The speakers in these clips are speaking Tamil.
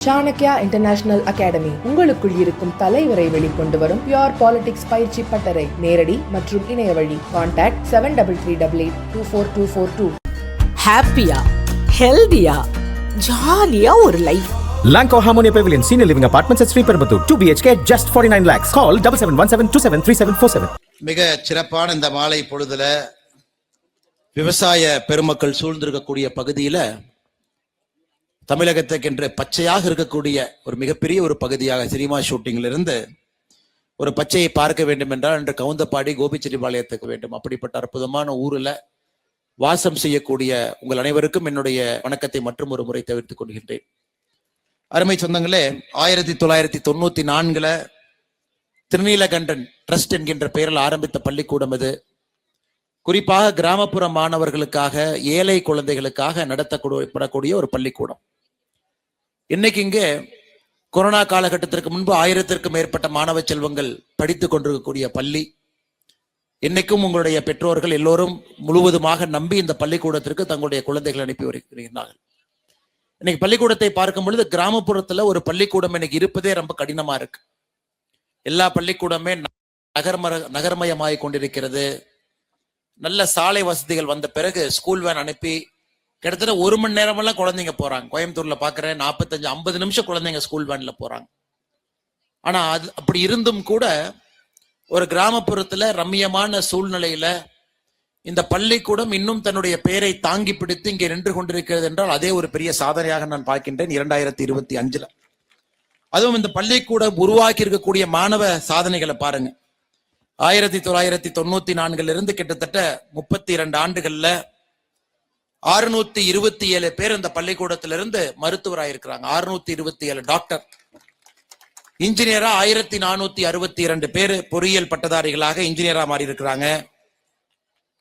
சாணக்யா இன்டர்நேஷனல் அகாடமி உங்களுக்குள் இருக்கும் தலைவரை வெளிக்கொண்டு வரும் பியூர் பாலிடிக்ஸ் பயிற்சி பட்டறை. நேரடி மற்றும் இணைய வழி. கான்டாக்ட் 7338824242. ஹாப்பியா, ஹெல்தியா, ஜாலியா ஒரு life. Lanco Harmonia Pavilion, Senior Living Apartments at Sriperumbudur, 2 BHK, just 49 lakhs. Call 7717273747. மிக சிறப்பான இந்த மாலை பொழுதுல விவசாய பெருமக்கள் சூழ்ந்திருக்கக்கூடிய பகுதியில தமிழகத்துக்கென்று பச்சையாக இருக்கக்கூடிய ஒரு மிகப்பெரிய ஒரு பகுதியாக சினிமா ஷூட்டிங்ல இருந்து ஒரு பச்சையை பார்க்க வேண்டும் என்றால் என்று கவுந்தப்பாடி கோபிச்செட்டிப்பாளையத்துக்கு வேண்டும். அப்படிப்பட்ட அற்புதமான ஊரில் வாசம் செய்யக்கூடிய உங்கள் அனைவருக்கும் என்னுடைய வணக்கத்தை மற்றும் ஒரு முறை தவிர்த்துக் கொள்கின்றேன். அருமை சொந்தங்களே, 1994 திருநீலகண்டன் ட்ரஸ்ட் என்கின்ற பெயரில் ஆரம்பித்த பள்ளிக்கூடம் இது. குறிப்பாக கிராமப்புற மாணவர்களுக்காக, ஏழை குழந்தைகளுக்காக நடத்தப்படக்கூடிய ஒரு பள்ளிக்கூடம். இன்னைக்கு இங்கே கொரோனா காலகட்டத்திற்கு முன்பு 1000த்திற்கும் மேற்பட்ட மாணவ செல்வங்கள் படித்துக் கொண்டிருக்கக்கூடிய பள்ளி. இன்னைக்கும் உங்களுடைய பெற்றோர்கள் எல்லோரும் முழுவதுமாக நம்பி இந்த பள்ளிக்கூடத்திற்கு தங்களுடைய குழந்தைகளை அனுப்பி வருகிறார்கள். இன்னைக்கு பள்ளிக்கூடத்தை பார்க்கும் பொழுது கிராமப்புறத்துல ஒரு பள்ளிக்கூடம் இன்னைக்கு இருப்பதே ரொம்ப கடினமா இருக்கு. எல்லா பள்ளிக்கூடமே நகர்மயமாய் கொண்டிருக்கிறது. நல்ல சாலை வசதிகள் வந்த பிறகு ஸ்கூல் வேன் அனுப்பி கிட்டத்தட்ட 1 மணி நேரமெல்லாம் குழந்தைங்க போறாங்க. கோயம்புத்தூர்ல பாக்குறேன் 45-50 நிமிஷம் குழந்தைங்க ஸ்கூல் வேன்ல போறாங்க. ஆனா அது அப்படி இருந்தும் கூட ஒரு கிராமப்புறத்துல ரம்மியமான சூழ்நிலையில இந்த பள்ளிக்கூடம் இன்னும் தன்னுடைய பெயரை தாங்கி பிடித்து இங்கே நின்று கொண்டிருக்கிறது என்றால் அதே ஒரு பெரிய சாதனையாக நான் பார்க்கின்றேன் 2025. அதுவும் இந்த பள்ளிக்கூடம் உருவாக்கி இருக்கக்கூடிய மாணவ சாதனைகளை பாருங்க. 1994 கிட்டத்தட்ட 32 ஆண்டுகள்ல 627 பேர் இந்த பள்ளிக்கூடத்திலிருந்து மருத்துவராயிருக்கிறாங்க. 627 டாக்டர். இன்ஜினியரா 1462 பேர் பொறியியல் பட்டதாரிகளாக இன்ஜினியரா மாறி இருக்கிறாங்க.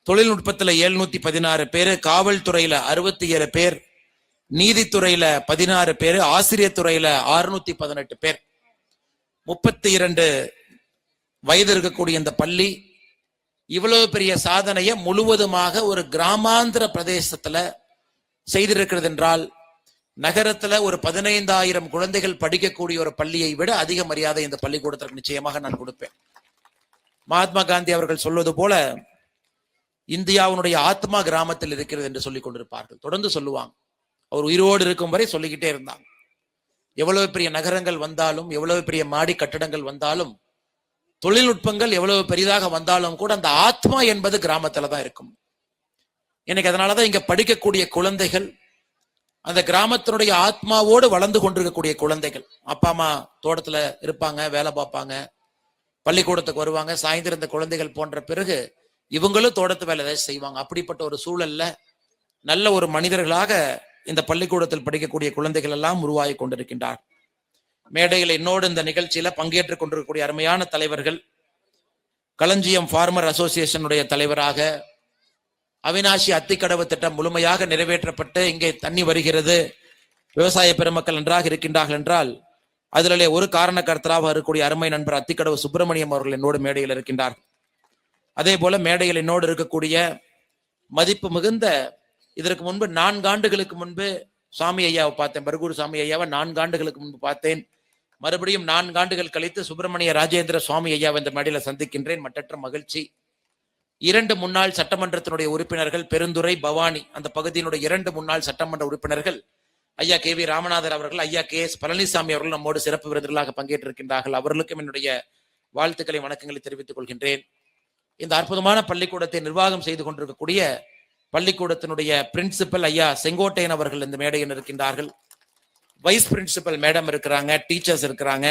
தொழில்நுட்பத்துல 716 பேர், காவல்துறையில 67 பேர், நீதித்துறையில 16 பேர், ஆசிரியர் துறையில 618 பேர். 32 வயது இருக்கக்கூடிய இந்த பள்ளி இவ்வளவு பெரிய சாதனையை முழுவதுமாக ஒரு கிராமாந்திர பிரதேசத்துல செய்திருக்கிறது என்றால், நகரத்துல ஒரு 15,000 குழந்தைகள் படிக்கக்கூடிய ஒரு பள்ளியை விட அதிக மரியாதை இந்த பள்ளிக்கூடத்திற்கு நிச்சயமாக நான் கொடுப்பேன். மகாத்மா காந்தி அவர்கள் சொல்வது போல இந்தியாவுடைய ஆத்மா கிராமத்தில் இருக்கிறது என்று சொல்லிக் கொண்டிருப்பார்கள். தொடர்ந்து சொல்லுவாங்க. அவர் உயிரோடு இருக்கும் வரை சொல்லிக்கிட்டே இருந்தாங்க. எவ்வளவு பெரிய நகரங்கள் வந்தாலும், எவ்வளவு பெரிய மாடி கட்டடங்கள் வந்தாலும், தொழில்நுட்பங்கள் எவ்வளவு பெரிதாக வந்தாலும் கூட அந்த ஆத்மா என்பது கிராமத்துல தான் இருக்கும். எனக்கு அதனாலதான் இங்க படிக்கக்கூடிய குழந்தைகள் அந்த கிராமத்தினுடைய ஆத்மாவோடு வளர்ந்து கொண்டிருக்கக்கூடிய குழந்தைகள். அப்பா அம்மா தோட்டத்துல இருப்பாங்க, வேலை பார்ப்பாங்க, பள்ளிக்கூடத்துக்கு வருவாங்க, சாயந்தரம் இந்த குழந்தைகள் போன்ற பிறகு இவங்களும் தோட்டத்து வேலை ஏதாச்சும் செய்வாங்க. அப்படிப்பட்ட ஒரு சூழல்ல நல்ல ஒரு மனிதர்களாக இந்த பள்ளிக்கூடத்தில் படிக்கக்கூடிய குழந்தைகள் எல்லாம் உருவாகி கொண்டிருக்கின்றார். மேடையில் என்னோடு இந்த நிகழ்ச்சியில பங்கேற்றுக் கொண்டிருக்கக்கூடிய அருமையான தலைவர்கள், களஞ்சியம் ஃபார்மர் அசோசியேஷனுடைய தலைவராக அவினாசி அத்திக்கடவு திட்டம் முழுமையாக நிறைவேற்றப்பட்டு இங்கே தண்ணி வருகிறது, விவசாய பெருமக்கள் நன்றாக இருக்கின்றார்கள் என்றால் அதிலே ஒரு காரணக்கர்த்தராக இருக்கக்கூடிய அருமை நண்பர் அத்திக்கடவு சுப்பிரமணியம் அவர்கள் என்னோடு மேடையில் இருக்கின்றார். அதே போல மேடையில் என்னோடு இருக்கக்கூடிய மதிப்பு மிகுந்த, இதற்கு முன்பு 4 ஆண்டுகளுக்கு முன்பு சாமி ஐயாவை பார்த்தேன், பர்கூர் சாமி ஐயாவை 4 ஆண்டுகளுக்கு முன்பு பார்த்தேன். மறுபடியும் 4 ஆண்டுகள் கழித்து சுப்பிரமணிய ராஜேந்திர சுவாமி ஐயாவை இந்த மேடையில சந்திக்கின்றேன். மற்றற்ற மகிழ்ச்சி. 2 முன்னாள் சட்டமன்றத்தினுடைய உறுப்பினர்கள், பெருந்துறை, பவானி, அந்த பகுதியினுடைய 2 முன்னாள் சட்டமன்ற உறுப்பினர்கள், ஐயா KV ராமநாதர் அவர்கள், ஐயா KS பழனிசாமி அவர்கள் நம்மோடு சிறப்பு விருந்தினர்களாக பங்கேற்றிருக்கின்றார்கள். அவர்களுக்கும் என்னுடைய வாழ்த்துக்களை, வணக்கங்களை தெரிவித்துக் கொள்கின்றேன். இந்த அற்புதமான பள்ளிக்கூடத்தை நிர்வாகம் செய்து கொண்டிருக்கக்கூடிய பள்ளிக்கூடத்தினுடைய பிரின்சிபல் ஐயா செங்கோட்டையன் அவர்கள் இந்த மேடையில் இருக்கின்றார்கள். வைஸ் பிரின்சிபல் மேடம் இருக்கிறாங்க, டீச்சர்ஸ் இருக்கிறாங்க.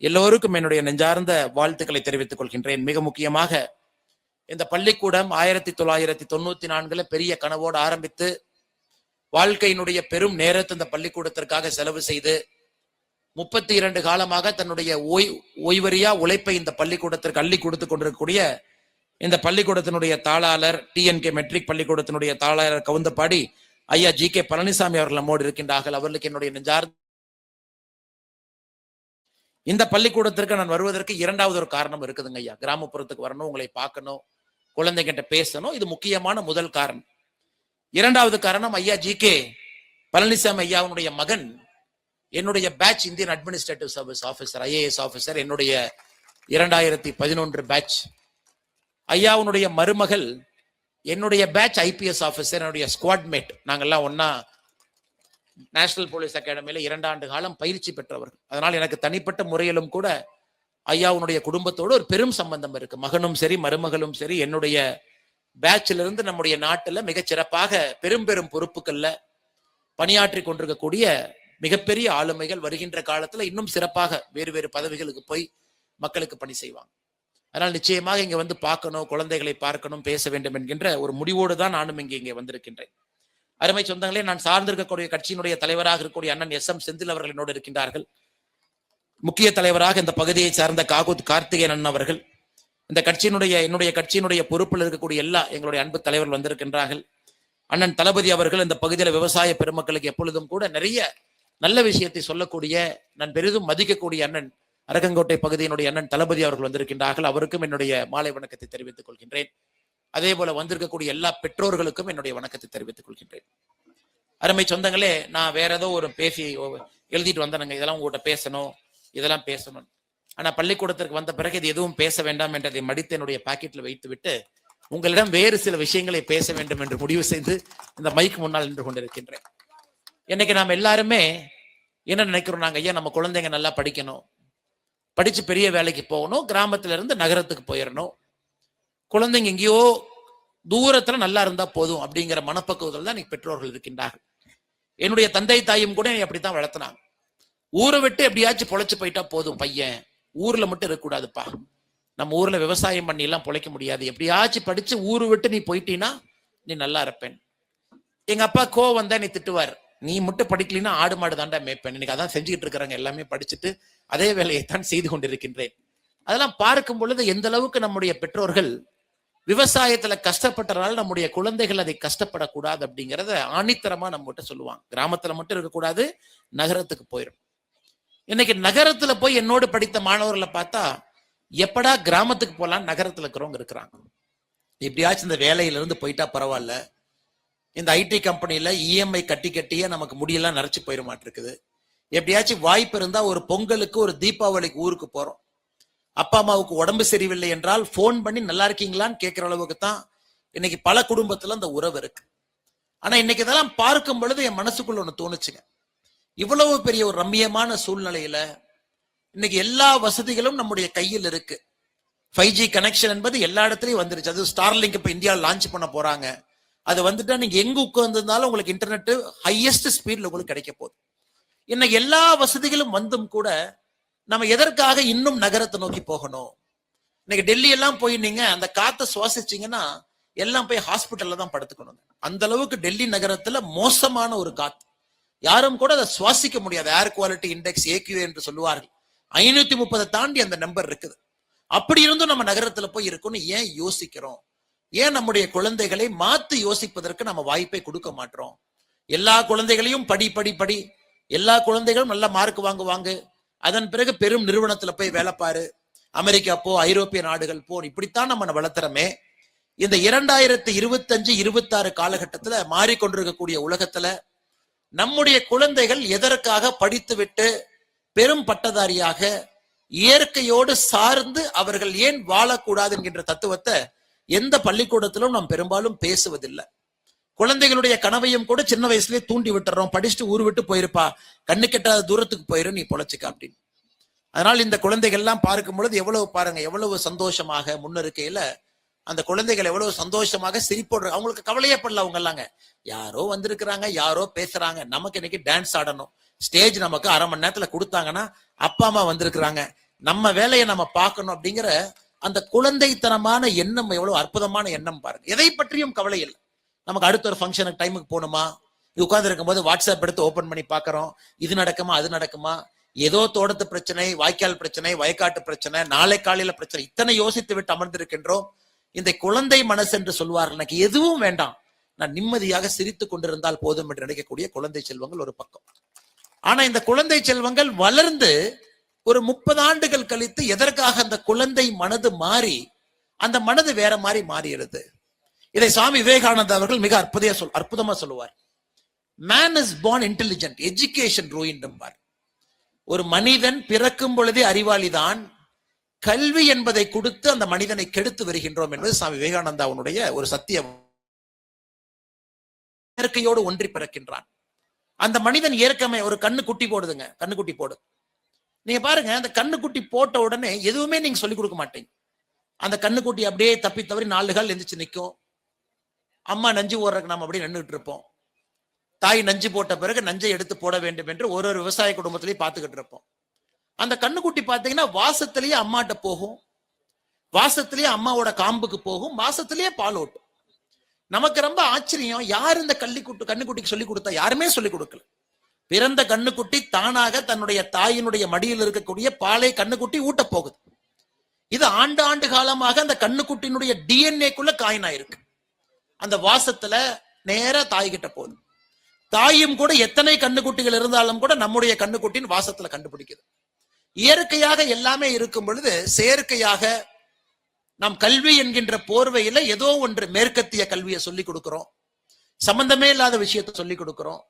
எல்லோருக்கும் என்னுடைய நெஞ்சார்ந்த வாழ்த்துக்களை தெரிவித்துக் கொள்கின்றேன். மிக முக்கியமாக இந்த பள்ளிக்கூடம் 1994 பெரிய கனவோடு ஆரம்பித்து வாழ்க்கையினுடைய பெரும் நேரத்தை இந்த பள்ளிக்கூடத்திற்காக செலவு செய்து 32 காலமாக தன்னுடைய ஓய்வறியா உழைப்பை இந்த பள்ளிக்கூடத்திற்கு அள்ளி கொடுத்து கொண்டிருக்கக்கூடிய இந்த பள்ளிக்கூடத்தினுடைய தாளாளர், TNK மெட்ரிக் பள்ளிக்கூடத்தினுடைய தாளாளர் கவுந்தப்பாடி ஐயா GK பழனிசாமி அவர்கள் நம்மோடு இருக்கின்றார்கள். அவர்களுக்கு என்னுடைய நெஞ்சார்ந்த. இந்த பள்ளிக்கூடத்திற்கு நான் வருவதற்கு 2வது ஒரு காரணம் இருக்குதுங்க ஐயா. கிராமப்புறத்துக்கு வரணும், உங்களை பார்க்கணும், குழந்தைகிட்ட பேசணும். இது முக்கியமான முதல் காரணம். 2வது காரணம், ஐயா GK பழனிசாமி ஐயாவுடைய மகன் என்னுடைய batch Indian administrative service officer, IAS officer, என்னுடைய 2011 பேட்ச். ஐயாவுடைய மருமகள் என்னுடைய பேட்ச் IPS ஆபீசர், என்னுடைய ஸ்குவாட் மேட். நாங்கெல்லாம் ஒன்னா நேஷனல் போலீஸ் அகாடமியில 2 ஆண்டு காலம் பயிற்சி பெற்றவர்கள். அதனால் எனக்கு தனிப்பட்ட முறையிலும் கூட ஐயாவுடைய குடும்பத்தோடு ஒரு பெரும் சம்பந்தம் இருக்கு. மகனும் சரி மருமகளும் சரி என்னுடைய பேட்சில இருந்து நம்முடைய நாட்டுல மிகச் சிறப்பாக பெரும் பெரும் பொறுப்புகள்ல பணியாற்றி கொண்டிருக்கக்கூடிய மிகப்பெரிய ஆளுமைகள் வருகின்ற காலத்துல இன்னும் சிறப்பாக வேறு வேறு பதவிகளுக்கு போய் மக்களுக்கு பணி செய்வாங்க. அதனால் நிச்சயமாக இங்க வந்து பார்க்கணும், குழந்தைகளை பார்க்கணும், பேச வேண்டும் என்கின்ற ஒரு முடிவோடு தான் நானும் இங்கே வந்திருக்கின்றேன். அருமை சொந்தங்களே, நான் சார்ந்திருக்கக்கூடிய கட்சியினுடைய தலைவராக இருக்கக்கூடிய அண்ணன் SM செந்தில் அவர்கள் என்னோடு இருக்கின்றார்கள். முக்கிய தலைவராக இந்த பகுதியை சார்ந்த கார்த்திகேயன் அண்ணன் அவர்கள், இந்த கட்சியினுடைய என்னுடைய கட்சியினுடைய பொறுப்பில் இருக்கக்கூடிய எல்லா எங்களுடைய அன்பு தலைவர்கள் வந்திருக்கின்றார்கள். அண்ணன் தளபதி அவர்கள் இந்த பகுதியில் விவசாய பெருமக்களுக்கு எப்பொழுதும் கூட நிறைய நல்ல விஷயத்தை சொல்லக்கூடிய, நான் பெரிதும் மதிக்கக்கூடிய அண்ணன் அரகங்கோட்டை பகுதியினுடைய அண்ணன் தளபதி அவர்கள் வந்திருக்கின்றார்கள். அவருக்கும் என்னுடைய மாலை வணக்கத்தை தெரிவித்துக் கொள்கின்றேன். அதே போல வந்திருக்கக்கூடிய எல்லா பெற்றோர்களுக்கும் என்னுடைய வணக்கத்தை தெரிவித்துக் கொள்கின்றேன். அருமை சொந்தங்களே, நான் வேற ஏதோ ஒரு பேசி எழுதிட்டு வந்தேனுங்க, இதெல்லாம் உங்கள்கிட்ட பேசணும், இதெல்லாம் பேசணும். ஆனா பள்ளிக்கூடத்திற்கு வந்த பிறகு இது எதுவும் பேச வேண்டாம் என்றதை மடித்து என்னுடைய பாக்கெட்ல வைத்து விட்டு உங்களிடம் வேறு சில விஷயங்களை பேச வேண்டும் என்று முடிவு செய்து இந்த மைக் முன்னால் நின்று கொண்டிருக்கின்றேன். இன்னைக்கு நாம் எல்லாருமே என்ன நினைக்கிறோம், நாங்க ஐயா நம்ம குழந்தைங்க நல்லா படிக்கணும், படிச்சு பெரிய வேலைக்கு போகணும், கிராமத்துல இருந்து நகரத்துக்கு போயிடணும், குழந்தைங்க எங்கேயோ தூரத்துல நல்லா இருந்தா போதும் அப்படிங்கிற மனப்பக்குவத்தில் தான் இன்னைக்கு பெற்றோர்கள் இருக்கின்றார்கள். என்னுடைய தந்தை தாயும் கூட அப்படித்தான் வளர்த்தினாங்க. ஊரை விட்டு எப்படியாச்சும் பொழைச்சு போயிட்டா போதும், பையன் ஊர்ல மட்டும் இருக்கக்கூடாதுப்பா, நம்ம ஊர்ல விவசாயம் பண்ணி எல்லாம் பொழைக்க முடியாது, எப்படியாச்சும் படிச்சு ஊரு விட்டு நீ போயிட்டீன்னா நீ நல்லா இருப்பேன். எங்க அப்பா கோவம் வந்தா நீ திட்டுவார், நீ மட்டும் படிக்கலன்னா ஆடு மாடு தாண்டா மேய்ப்பேன். இன்னைக்கு அதான் செஞ்சுக்கிட்டு இருக்கிறாங்க, எல்லாமே படிச்சுட்டு அதே வேலையைத்தான் செய்து கொண்டிருக்கின்றேன். அதெல்லாம் பார்க்கும் பொழுது எந்த அளவுக்கு நம்முடைய பெற்றோர்கள் விவசாயத்துல கஷ்டப்பட்டனால நம்முடைய குழந்தைகள் அதை கஷ்டப்படக்கூடாது அப்படிங்கிறத ஆணித்தரமா நம்ம கிட்ட சொல்லுவாங்க. கிராமத்துல மட்டும் இருக்கக்கூடாது, நகரத்துக்கு போயிடும். இன்னைக்கு நகரத்துல போய் என்னோடு படித்த மாணவர்களை பார்த்தா எப்படா கிராமத்துக்கு போலாம் நகரத்துல இருக்கிறவங்க இருக்கிறாங்க. எப்படியாச்சும் இந்த வேலையில இருந்து போயிட்டா பரவாயில்ல, இந்த IT கம்பெனில EMI கட்டியே நமக்கு முடியெல்லாம் நரைச்சு போயிட மாட்டிருக்குது, எப்படியாச்சும் வாய்ப்பு இருந்தா ஒரு பொங்கலுக்கு ஒரு தீபாவளிக்கு ஊருக்கு போறோம், அப்பா அம்மாவுக்கு உடம்பு சரியில்லை என்றால் போன் பண்ணி நல்லா இருக்கீங்களான்னு கேட்கிற அளவுக்கு தான் இன்னைக்கு பல குடும்பத்துல அந்த உறவு இருக்கு. ஆனா இன்னைக்கு இதெல்லாம் பார்க்கும் பொழுது என் மனசுக்குள்ள ஒண்ணு தோணுச்சுங்க, இவ்வளவு பெரிய ஒரு ரம்மியமான சூழ்நிலையில இன்னைக்கு எல்லா வசதிகளும் நம்முடைய கையில் இருக்கு. 5G கனெக்ஷன் என்பது எல்லா இடத்துலயும் வந்துருச்சு. அது ஸ்டார்லிங்க் இப்ப இந்தியாவில் லான்ச் பண்ண போறாங்க. அது வந்துட்டா நீங்க எங்க உட்கார்ந்திருந்தாலும் உங்களுக்கு இன்டர்நெட் ஹையஸ்ட் ஸ்பீட்ல உங்களுக்கு கிடைக்க போகுது. இன்னைக்கு எல்லா வசதிகளும் வந்தும் கூட நம்ம எதற்காக இன்னும் நகரத்தை நோக்கி போகணும்? இன்னைக்கு டெல்லி எல்லாம் போய் நீங்க அந்த காத்தை சுவாசிச்சீங்கன்னா எல்லாம் போய் ஹாஸ்பிட்டல்ல தான் படுத்துக்கணும். அந்த அளவுக்கு டெல்லி நகரத்துல மோசமான ஒரு காத்து, யாரும் கூட அதை சுவாசிக்க முடியாது. ஏர் குவாலிட்டி இண்டெக்ஸ் AQI என்று சொல்லுவார்கள், 530 தாண்டி அந்த நம்பர் இருக்குது. அப்படி இருந்தும் நம்ம நகரத்துல போய் இருக்கணும். ஏன் யோசிக்கிறோம்? ஏன் நம்முடைய குழந்தைகளை மாத்து யோசிப்பதற்கு நம்ம வாய்ப்பை கொடுக்க மாட்டோம்? எல்லா குழந்தைகளையும் படி, எல்லா குழந்தைகளும் நல்ல மார்க் வாங்குவாங்க, அதன் பிறகு பெரும் நிறுவனத்துல போய் வேலை பாரு, அமெரிக்கா போ, ஐரோப்பிய நாடுகள் போ, இப்படித்தான் நம்ம வளர்த்துறமே. இந்த 2025-26 காலகட்டத்துல மாறிக்கொண்டிருக்கக்கூடிய உலகத்துல நம்முடைய குழந்தைகள் எதற்காக படித்துவிட்டு பெரும் பட்டதாரியாக இயற்கையோடு சார்ந்து அவர்கள் ஏன் வாழக்கூடாது என்கின்ற தத்துவத்தை எந்த பள்ளிக்கூடத்திலும் நாம் பெரும்பாலும் பேசுவதில்லை. குழந்தைகளுடைய கனவையும் கூட சின்ன வயசுலயே தூண்டி விட்டுறோம், படிச்சுட்டு ஊர் விட்டு போயிருப்பா, கண்ணு கெட்டாத தூரத்துக்கு போயிரு, நீ பொழைச்சிக்க அப்படின்னு. அதனால் இந்த குழந்தைகள் எல்லாம் பார்க்கும் பொழுது எவ்வளவு பாருங்க, எவ்வளவு சந்தோஷமாக முன்னிருக்கையில அந்த குழந்தைகள் எவ்வளவு சந்தோஷமாக சிரிப்போடு, அவங்களுக்கு கவலையே படல. அவங்க எல்லாங்க யாரோ வந்திருக்கிறாங்க, யாரோ பேசுறாங்க, நமக்கு இன்னைக்கு டான்ஸ் ஆடணும், ஸ்டேஜ் நமக்கு 1/2 மணி நேரத்துல கொடுத்தாங்கன்னா அப்பா அம்மா வந்திருக்கிறாங்க, நம்ம வேலையை நம்ம பார்க்கணும் அப்படிங்கிற அந்த குழந்தைத்தனமான எண்ணம் எவ்வளவு அற்புதமான எண்ணம் பாருங்க. எதை பற்றியும் கவலை இல்லை. நமக்கு அடுத்த ஒரு ஃபங்க்ஷனுக்கு டைமுக்கு போகணுமா, உட்கார்ந்து இருக்கும் போது வாட்ஸ்அப் எடுத்து ஓபன் பண்ணி பாக்குறோம், இது நடக்குமா அது நடக்குமா, ஏதோ தோட்டத்து பிரச்சனை, வாய்க்கால் பிரச்சனை, வயக்காட்டு பிரச்சனை, நாளை காலையில பிரச்சனை, இத்தனை யோசித்து விட்டு அமர்ந்திருக்கின்றோம். இந்த குழந்தை மனசு என்று சொல்வார்கள், எனக்கு எதுவும் வேண்டாம், நான் நிம்மதியாக சிரித்துக் கொண்டிருந்தால் போதும் என்று நினைக்கக்கூடிய குழந்தை செல்வங்கள் ஒரு பக்கம். ஆனா இந்த குழந்தை செல்வங்கள் வளர்ந்து ஒரு 30 ஆண்டுகள் கழித்து எதற்காக அந்த குழந்தை மனது மாறி அந்த மனது வேற மாதிரி மாறிடுது. இதை சுவாமி விவேகானந்தா அவர்கள் மிக அற்புதமா சொல்லுவார். Man is born intelligent, education ruined him. ஒரு மனிதன் பிறக்கும் பொழுதே அறிவாளிதான், கல்வி என்பதை கொடுத்து அந்த மனிதனை கெடுத்து வருகின்றோம் என்பது சுவாமி விவேகானந்தாவுடைய ஒரு சத்தியம். இயற்கையோடு ஒன்றி பிறக்கின்றான் அந்த மனிதன். ஏற்கமே ஒரு கண்ணு குட்டி போடுதுங்க, கண்ணுக்குட்டி போடுது. நீங்க பாருங்க, அந்த கண்ணுக்குட்டி போட்ட உடனே எதுவுமே நீங்க சொல்லிக் கொடுக்க மாட்டீங்க. அந்த கண்ணுக்குட்டி அப்படியே தப்பி தவறி 4 கால் எந்திரிச்சு நிற்கும். அம்மா நஞ்சு ஓடுறதுக்கு நம்ம அப்படியே நின்றுட்டு இருப்போம். தாய் நஞ்சு போட்ட பிறகு நஞ்சை எடுத்து போட வேண்டும் என்று ஒரு விவசாய குடும்பத்திலேயே பார்த்துக்கிட்டு இருப்போம். அந்த கண்ணுக்குட்டி பார்த்தீங்கன்னா வாசத்திலேயே அம்மாட்ட போகும், வாசத்திலேயே அம்மாவோட காம்புக்கு போகும், வாசத்திலேயே பால் ஓட்டும். நமக்கு ரொம்ப ஆச்சரியம், யார் இந்த கண்ணுக்குட்டிக்கு சொல்லிக் கொடுத்தா? யாருமே சொல்லிக் கொடுக்கல. பிறந்த கண்ணுக்குட்டி தானாக தன்னுடைய தாயினுடைய மடியில் இருக்கக்கூடிய பாலை கண்ணுக்குட்டி ஊட்ட போகுது. இது ஆண்டு காலமாக அந்த கண்ணுக்குட்டியினுடைய டிஎன்ஏக்குள்ள காயினாயிருக்கு. அந்த வாசத்துல நேரா தாய் கிட்ட போகுது. தாயும் கூட எத்தனை கண்ணுக்குட்டிகள் இருந்தாலும் கூட நம்முடைய கண்ணுக்குட்டின் வாசத்துல கண்டுபிடிக்குது. இயற்கையாக எல்லாமே இருக்கும் பொழுது செயற்கையாக நாம் கல்வி என்கின்ற போர்வையில ஏதோ ஒன்று மேற்கத்திய கல்வியை சொல்லிக் கொடுக்கிறோம், சம்பந்தமே இல்லாத விஷயத்தை சொல்லிக் கொடுக்கிறோம்.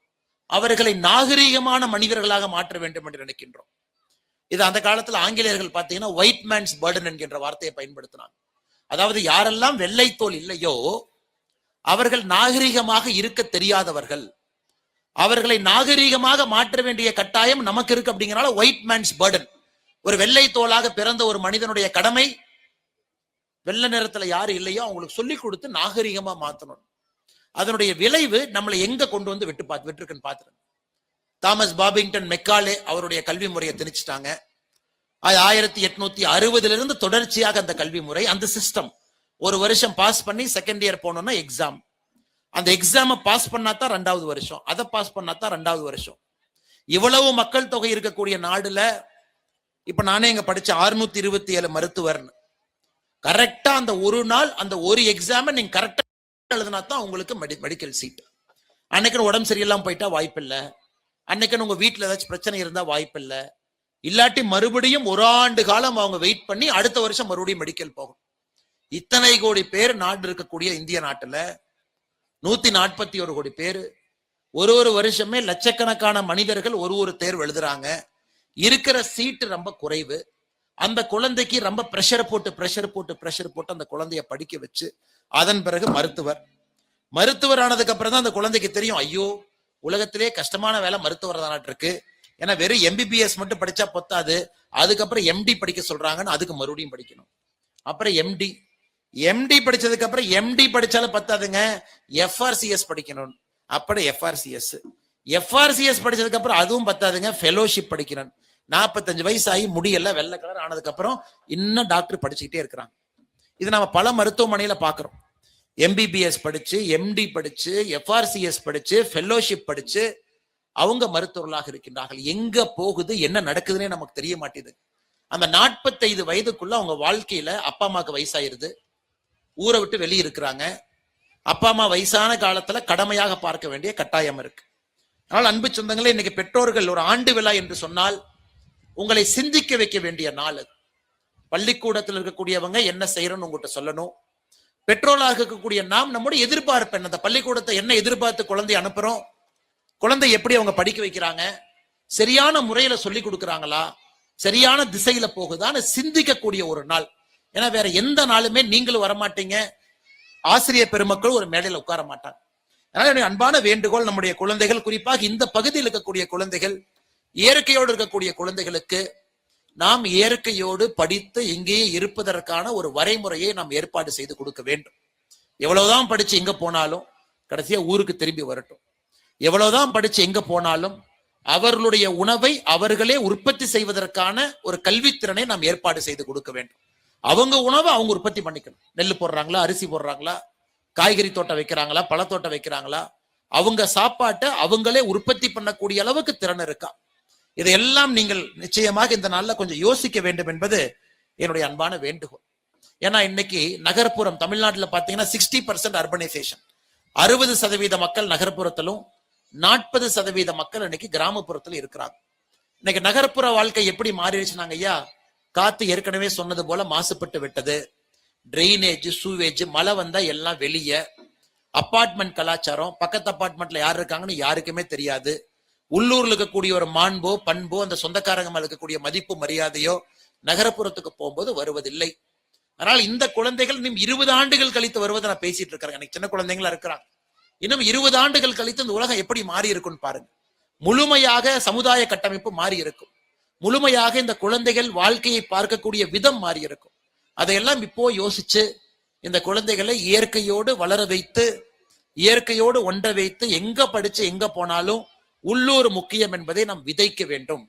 அவர்களை நாகரீகமான மனிதர்களாக மாற்ற வேண்டும் என்று நினைக்கின்றோம். இது அந்த காலத்துல ஆங்கிலேயர்கள் பார்த்தீங்கன்னா ஒயிட் மேன்ஸ் பர்டன் என்கின்ற வார்த்தையை பயன்படுத்தினாங்க. அதாவது யாரெல்லாம் வெள்ளைத்தோல் இல்லையோ அவர்கள் நாகரீகமாக இருக்க தெரியாதவர்கள், அவர்களை நாகரீகமாக மாற்ற வேண்டிய கட்டாயம் நமக்கு இருக்கு. அப்படிங்கிறனால ஒயிட் மேன்ஸ் பர்டன். ஒரு வெள்ளை தோலாக பிறந்த ஒரு மனிதனுடைய கடமை வெள்ளை நிறத்துல யாரு இல்லையோ அவங்களுக்கு சொல்லிக் கொடுத்து நாகரீகமா மாத்தணும். அதனுடைய விளைவு நம்மளை எங்க கொண்டு வந்து விட்டுருக்குன்னு பாத்துருங்க. தாமஸ் பாபிங்டன் மெக்காலே அவருடைய கல்வி முறையை திணிச்சிட்டாங்க. 1860 தொடர்ச்சியாக அந்த கல்வி முறை, அந்த சிஸ்டம். ஒரு வருஷம் பாஸ் பண்ணி செகண்ட் இயர் போனோம்னா எக்ஸாம். அந்த எக்ஸாம பாஸ் பண்ணாதான் 2வது வருஷம், அதை பாஸ் பண்ணாதான் 2வது வருஷம். இவ்வளவு மக்கள் தொகை இருக்கக்கூடிய நாடுல இப்ப நானே இங்க படிச்ச 627 மருத்துவர்னு கரெக்டா அந்த ஒரு நாள் அந்த ஒரு எக்ஸாம நீங்க கரெக்டா எழுதினா தான் உங்களுக்கு மெடிக்கல் சீட். அன்னைக்கு உடம்பு சரியில்லாம போயிட்டா வாய்ப்பில்லை, அன்னைக்கு உங்க வீட்டுல ஏதாச்சும் பிரச்சனை இருந்தா வாய்ப்பில்லை. இல்லாட்டி மறுபடியும் 1 ஆண்டு காலம் அவங்க வெயிட் பண்ணி அடுத்த வருஷம் மறுபடியும் மெடிக்கல் போகும். இத்தனை கோடி பேர் நாடு இருக்கக்கூடிய இந்திய நாட்டுல 141 கோடி பேர், ஒரு வருஷமே லட்சக்கணக்கான மனிதர்கள் ஒரு தேர்வு எழுதுறாங்க. இருக்கிற சீட்டு ரொம்ப குறைவு. அந்த குழந்தைக்கு ரொம்ப பிரஷர் போட்டு அந்த குழந்தைய படிக்க வச்சு அதன் பிறகு மருத்துவர் ஆனதுக்கு அப்புறம் தான் அந்த குழந்தைக்கு தெரியும், ஐயோ உலகத்திலே கஷ்டமான வேலை மருத்துவர் தானாட்டு இருக்கு. ஏன்னா வெறும் எம்பிபிஎஸ் மட்டும் படிச்சா பொத்தாது, அதுக்கப்புறம் எம்டி படிக்க சொல்றாங்கன்னு அதுக்கு மறுபடியும் படிக்கணும். அப்புறம் எம்டி படிச்சதுக்கு அப்புறம் எம்டி படிச்சாலும் பத்தாதுங்க, எஃப்ஆர்சிஎஸ் படிக்கணும். அப்படி எஃப்ஆர்சிஎஸ் படிச்சதுக்கு அப்புறம் அதுவும் பத்தாதுங்க, ஃபெலோஷிப் படிக்கணும். 45 வயசு ஆகி முடியெல்லாம் வெள்ளை கலர் ஆனதுக்கு அப்புறம் இன்னும் டாக்டர் படிச்சுக்கிட்டே இருக்கிறாங்க. இது நம்ம பல மருத்துவமனையில பாக்குறோம். எம்பிபிஎஸ் படிச்சு, எம்டி படிச்சு, எஃப்ஆர்சிஎஸ் படிச்சு, ஃபெலோஷிப் படிச்சு அவங்க மருத்துவர்களாக இருக்கின்றார்கள். எங்க போகுது என்ன நடக்குதுன்னே நமக்கு தெரிய மாட்டேது. அந்த 45 வயதுக்குள்ள அவங்க வாழ்க்கையில அப்பா அம்மாவுக்கு வயசாயிருது, ஊரை விட்டு வெளியே இருக்கிறாங்க. அப்பா அம்மா வயசான காலத்துல கடமையாக பார்க்க வேண்டிய கட்டாயம் இருக்கு. அதனால் அன்பு சொந்தங்களே, இன்னைக்கு பெற்றோர்கள் ஒரு ஆண்டு விழா என்று சொன்னால் உங்களை சிந்திக்க வைக்க வேண்டிய நாள் அது. பள்ளிக்கூடத்தில் இருக்கக்கூடியவங்க என்ன செய்யறோம்னு உங்ககிட்ட சொல்லணும். பெற்றோராக இருக்கக்கூடிய நாம் நம்முடைய எதிர்பார்ப்பு என்ன, அந்த பள்ளிக்கூடத்தை என்ன எதிர்பார்த்து குழந்தைய அனுப்புறோம், குழந்தை எப்படி அவங்க படிக்க வைக்கிறாங்க, சரியான முறையில சொல்லி கொடுக்குறாங்களா, சரியான திசையில போகுதான்னு சிந்திக்கக்கூடிய ஒரு நாள். ஏன்னா வேற எந்த நாளுமே நீங்களும் வரமாட்டீங்க, ஆசிரியர் பெருமக்கள் ஒரு மேடையில் உட்கார மாட்டாங்க. அதனால அன்பான வேண்டுகோள், நம்முடைய குழந்தைகள், குறிப்பாக இந்த பகுதியில் இருக்கக்கூடிய குழந்தைகள், இயற்கையோடு இருக்கக்கூடிய குழந்தைகளுக்கு நாம் இயற்கையோடு படித்து இங்கேயே இருப்பதற்கான ஒரு வரைமுறையை நாம் ஏற்பாடு செய்து கொடுக்க வேண்டும். எவ்வளவுதான் படிச்சு எங்க போனாலும் கடைசியா ஊருக்கு திரும்பி வரட்டும். எவ்வளவுதான் படிச்சு எங்க போனாலும் அவர்களுடைய உணவை அவர்களே உற்பத்தி செய்வதற்கான ஒரு கல்வித்திறனை நாம் ஏற்பாடு செய்து கொடுக்க வேண்டும். அவங்க உணவை அவங்க உற்பத்தி பண்ணிக்கணும். நெல் போடுறாங்களா, அரிசி போடுறாங்களா, காய்கறி தோட்டம் வைக்கிறாங்களா, பழத்தோட்டம் வைக்கிறாங்களா, அவங்க சாப்பாட்டை அவங்களே உற்பத்தி பண்ணக்கூடிய அளவுக்கு திறன் இருக்கா, இதையெல்லாம் நீங்கள் நிச்சயமாக இந்த நாள்ல கொஞ்சம் யோசிக்க வேண்டும் என்பது என்னுடைய அன்பான வேண்டுகோள். ஏன்னா இன்னைக்கு நகர்ப்புறம் தமிழ்நாட்டுல பாத்தீங்கன்னா 60% அர்பனைசேஷன், 60% மக்கள் நகர்ப்புறத்திலும் 40% மக்கள் இன்னைக்கு கிராமப்புறத்துல இருக்கிறாங்க. இன்னைக்கு நகர்ப்புற வாழ்க்கை எப்படி மாறிடுச்சுனாங்க ஐயா, காத்து ஏற்கனவே சொன்னது போல மாசுபட்டு விட்டது, ட்ரைனேஜ், சூவேஜ், மழை வந்தா எல்லாம் வெளியே, அப்பார்ட்மெண்ட் கலாச்சாரம், பக்கத்து அப்பார்ட்மெண்ட்ல யார் இருக்காங்கன்னு யாருக்குமே தெரியாது, உள்ளூர்ல இருக்கக்கூடிய ஒரு மாண்போ பண்போ அந்த சொந்தக்காரங்க மேல இருக்கக்கூடிய மதிப்பு மரியாதையோ நகரப்புறத்துக்கு போகும்போது வருவதில்லை. அதனால் இந்த குழந்தைகள் இன்னும் 20 ஆண்டுகள் கழித்து வருவதை நான் பேசிட்டு இருக்கிறேன். எனக்கு சின்ன குழந்தைங்களா இருக்கிறாங்க. இன்னும் 20 ஆண்டுகள் கழித்து இந்த உலகம் எப்படி மாறி இருக்கும்னு பாருங்க. முழுமையாக சமுதாய கட்டமைப்பு மாறி இருக்கும். முழுமையாக இந்த குழந்தைகள் வாழ்க்கையை பார்க்கக்கூடிய விதம் மாறி இருக்கும். அதையெல்லாம் இப்போ யோசிச்சு இந்த குழந்தைகளை இயற்கையோடு வளர வைத்து, இயற்கையோடு ஒன்ற வைத்து, எங்க படிச்சு எங்க போனாலும் உள்ளூர் முக்கியம் என்பதை நாம் விதைக்க வேண்டும்.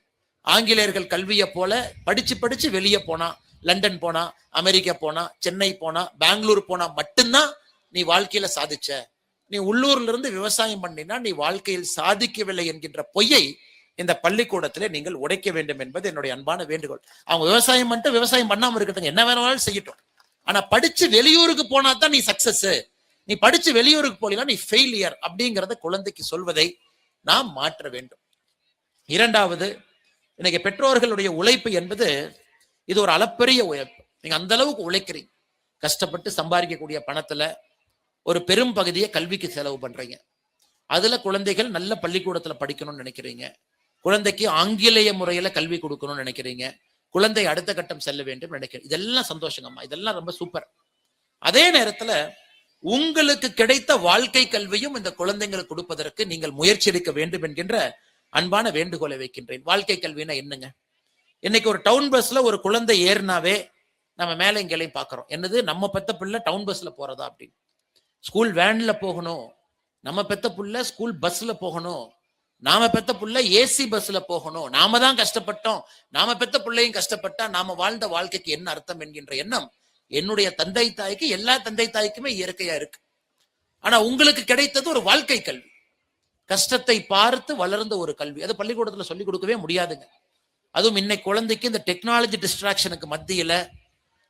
ஆங்கிலேயர்கள் கல்வியை போல படிச்சு படிச்சு வெளியே போனா, லண்டன் போனா, அமெரிக்கா போனா, சென்னை போனா, பெங்களூர் போனா மட்டும்தான் நீ வாழ்க்கையில சாதிச்ச, நீ உள்ளூர்ல இருந்து விவசாயம் பண்ணினா நீ வாழ்க்கையில் சாதிக்கவில்லை என்கின்ற பொய்யை இந்த பள்ளிக்கூடத்திலே நீங்கள் உடைக்க வேண்டும் என்பது என்னுடைய அன்பான வேண்டுகோள். அவங்க விவசாயம் பண்ணிட்டு விவசாயம் பண்ணாம இருக்கட்டும், என்ன வேணாலும் செய்யட்டும். ஆனா படிச்சு வெளியூருக்கு போனா தான் நீ சக்சஸ், நீ படிச்சு வெளியூருக்கு போலாம் நீ ஃபெயிலியர் அப்படிங்கறத குழந்தைக்கு சொல்வதை நாம் மாற்ற வேண்டும். இரண்டாவது, இன்னைக்கு பெற்றோர்களுடைய உழைப்பு என்பது இது ஒரு அளப்பரிய உழைப்பு. நீங்க அந்த அளவுக்கு உழைக்கிறீங்க, கஷ்டப்பட்டு சம்பாதிக்கக்கூடிய பணத்துல ஒரு பெரும் பகுதியை கல்விக்கு செலவு பண்றீங்க. அதுல குழந்தைகள் நல்ல பள்ளிக்கூடத்துல படிக்கணும்னு நினைக்கிறீங்க, குழந்தைக்கு ஆங்கிலேய முறையில கல்வி கொடுக்கணும்னு நினைக்கிறீங்க, குழந்தை அடுத்த கட்டம் செல்ல வேண்டும் நினைக்கிறேன். இதெல்லாம் சந்தோஷங்கம்மா, இதெல்லாம் ரொம்ப சூப்பர். அதே நேரத்துல உங்களுக்கு கிடைத்த வாழ்க்கை கல்வியும் இந்த குழந்தைங்களுக்கு கொடுப்பதற்கு நீங்கள் முயற்சி எடுக்க வேண்டும் என்கின்ற அன்பான வேண்டுகோளை வைக்கின்றேன். வாழ்க்கை கல்வினா என்னங்க? இன்னைக்கு ஒரு டவுன் பஸ்ல ஒரு குழந்தை ஏறினாவே நம்ம மேல இங்கேயும் பாக்குறோம், என்னது நம்ம பெத்த பிள்ளை டவுன் பஸ்ல போறதா அப்படின்னு. ஸ்கூல் வேன்ல போகணும், நம்ம பெத்த புள்ள ஸ்கூல் பஸ்ல போகணும், நாம பெத்த புள்ள ஏசி பஸ்ல போகணும், நாம தான் கஷ்டப்பட்டோம், நாம பெத்த பிள்ளையும் கஷ்டப்பட்டா நாம வாழ்ந்த வாழ்க்கைக்கு என்ன அர்த்தம் என்கின்ற எண்ணம் என்னுடைய தந்தை தாய்க்கு, எல்லா தந்தை தாய்க்குமே இயற்கையா இருக்கு. ஆனா உங்களுக்கு கிடைத்தது ஒரு வாழ்க்கை கல்வி, கஷ்டத்தை பார்த்து வளர்ந்த ஒரு கல்வி. அது பள்ளிக்கூடத்துல சொல்லிக் கொடுக்கவே முடியாதுங்க. அதுவும் இன்னைக்கு குழந்தைக்கு இந்த டெக்னாலஜி டிஸ்ட்ராக்ஷனுக்கு மத்தியில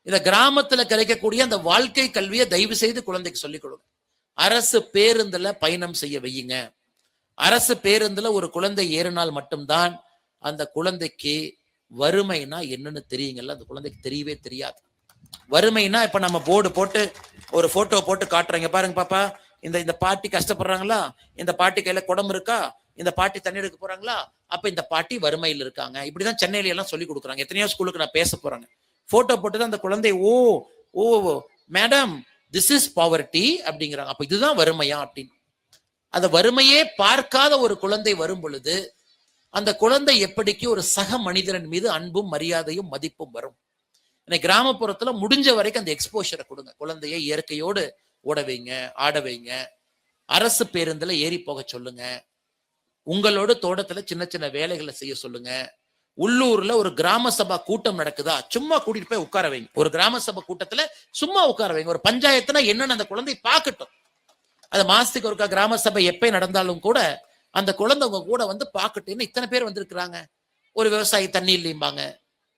இந்த கிராமத்துல கிடைக்கக்கூடிய அந்த வாழ்க்கை கல்வியை தயவு செய்து குழந்தைக்கு சொல்லிக் கொடுங்க. அரசு பேருந்துல பயணம் செய்ய வையுங்க. அரசு பேருந்துல ஒரு குழந்தை ஏறினால் மட்டும்தான் அந்த குழந்தைக்கு வறுமைனா என்னன்னு தெரியுங்கல்ல. அந்த குழந்தைக்கு தெரியவே தெரியாது. வறுமைனா இப்ப நம்ம போர்டு போட்டு ஒரு போட்டோ போட்டு காட்டுறீங்க, பாருங்க பாப்பா, இந்த பாட்டி கஷ்டப்படுறாங்களா, இந்த பாட்டி கையில குடம் இருக்கா, இந்த பாட்டி தண்ணி எடுக்க போறாங்களா, அப்ப இந்த பாட்டி வறுமையில் இருக்காங்க. இப்படிதான் சென்னையில எல்லாம் சொல்லி கொடுக்குறாங்க. எத்தனையோ ஸ்கூலுக்கு நான் பேச போறாங்க, போட்டோ போட்டுதான் அந்த குழந்தை ஓ ஓ மேடம் திஸ் இஸ் பாவர்ட்டி அப்படிங்கிறாங்க. அப்ப இதுதான் வறுமையா அப்படின்னு. அந்த வறுமையே பார்க்காத ஒரு குழந்தை வரும் பொழுது அந்த குழந்தை எப்படிக்கு ஒரு சக மனிதனின் மீது அன்பும் மரியாதையும் மதிப்பும் வரும். இன்னைக்கு கிராமப்புறத்துல முடிஞ்ச வரைக்கும் அந்த எக்ஸ்போஷரை கொடுங்க. குழந்தைய இயற்கையோடு ஓட வைங்க, ஆட வைங்க, அரசு பேருந்துல ஏறி போக சொல்லுங்க, உங்களோட தோட்டத்துல சின்ன சின்ன வேலைகளை செய்ய சொல்லுங்க. உள்ளூர்ல ஒரு கிராம சபா கூட்டம் நடக்குதா, சும்மா கூட்டிட்டு போய் உட்கார வைங்க. ஒரு கிராம சபா கூட்டத்துல சும்மா உட்கார வைங்க. ஒரு பஞ்சாயத்துனா என்னன்னு அந்த குழந்தை பார்க்கட்டும். அது மாசத்துக்கு ஒருக்கா கிராம சபை எப்ப நடந்தாலும் கூட அந்த குழந்தை உங்க கூட வந்து பார்க்கட்டும். இத்தனை பேர் வந்திருக்கிறாங்க, ஒரு விவசாயி தண்ணி இல்லைம்பாங்க,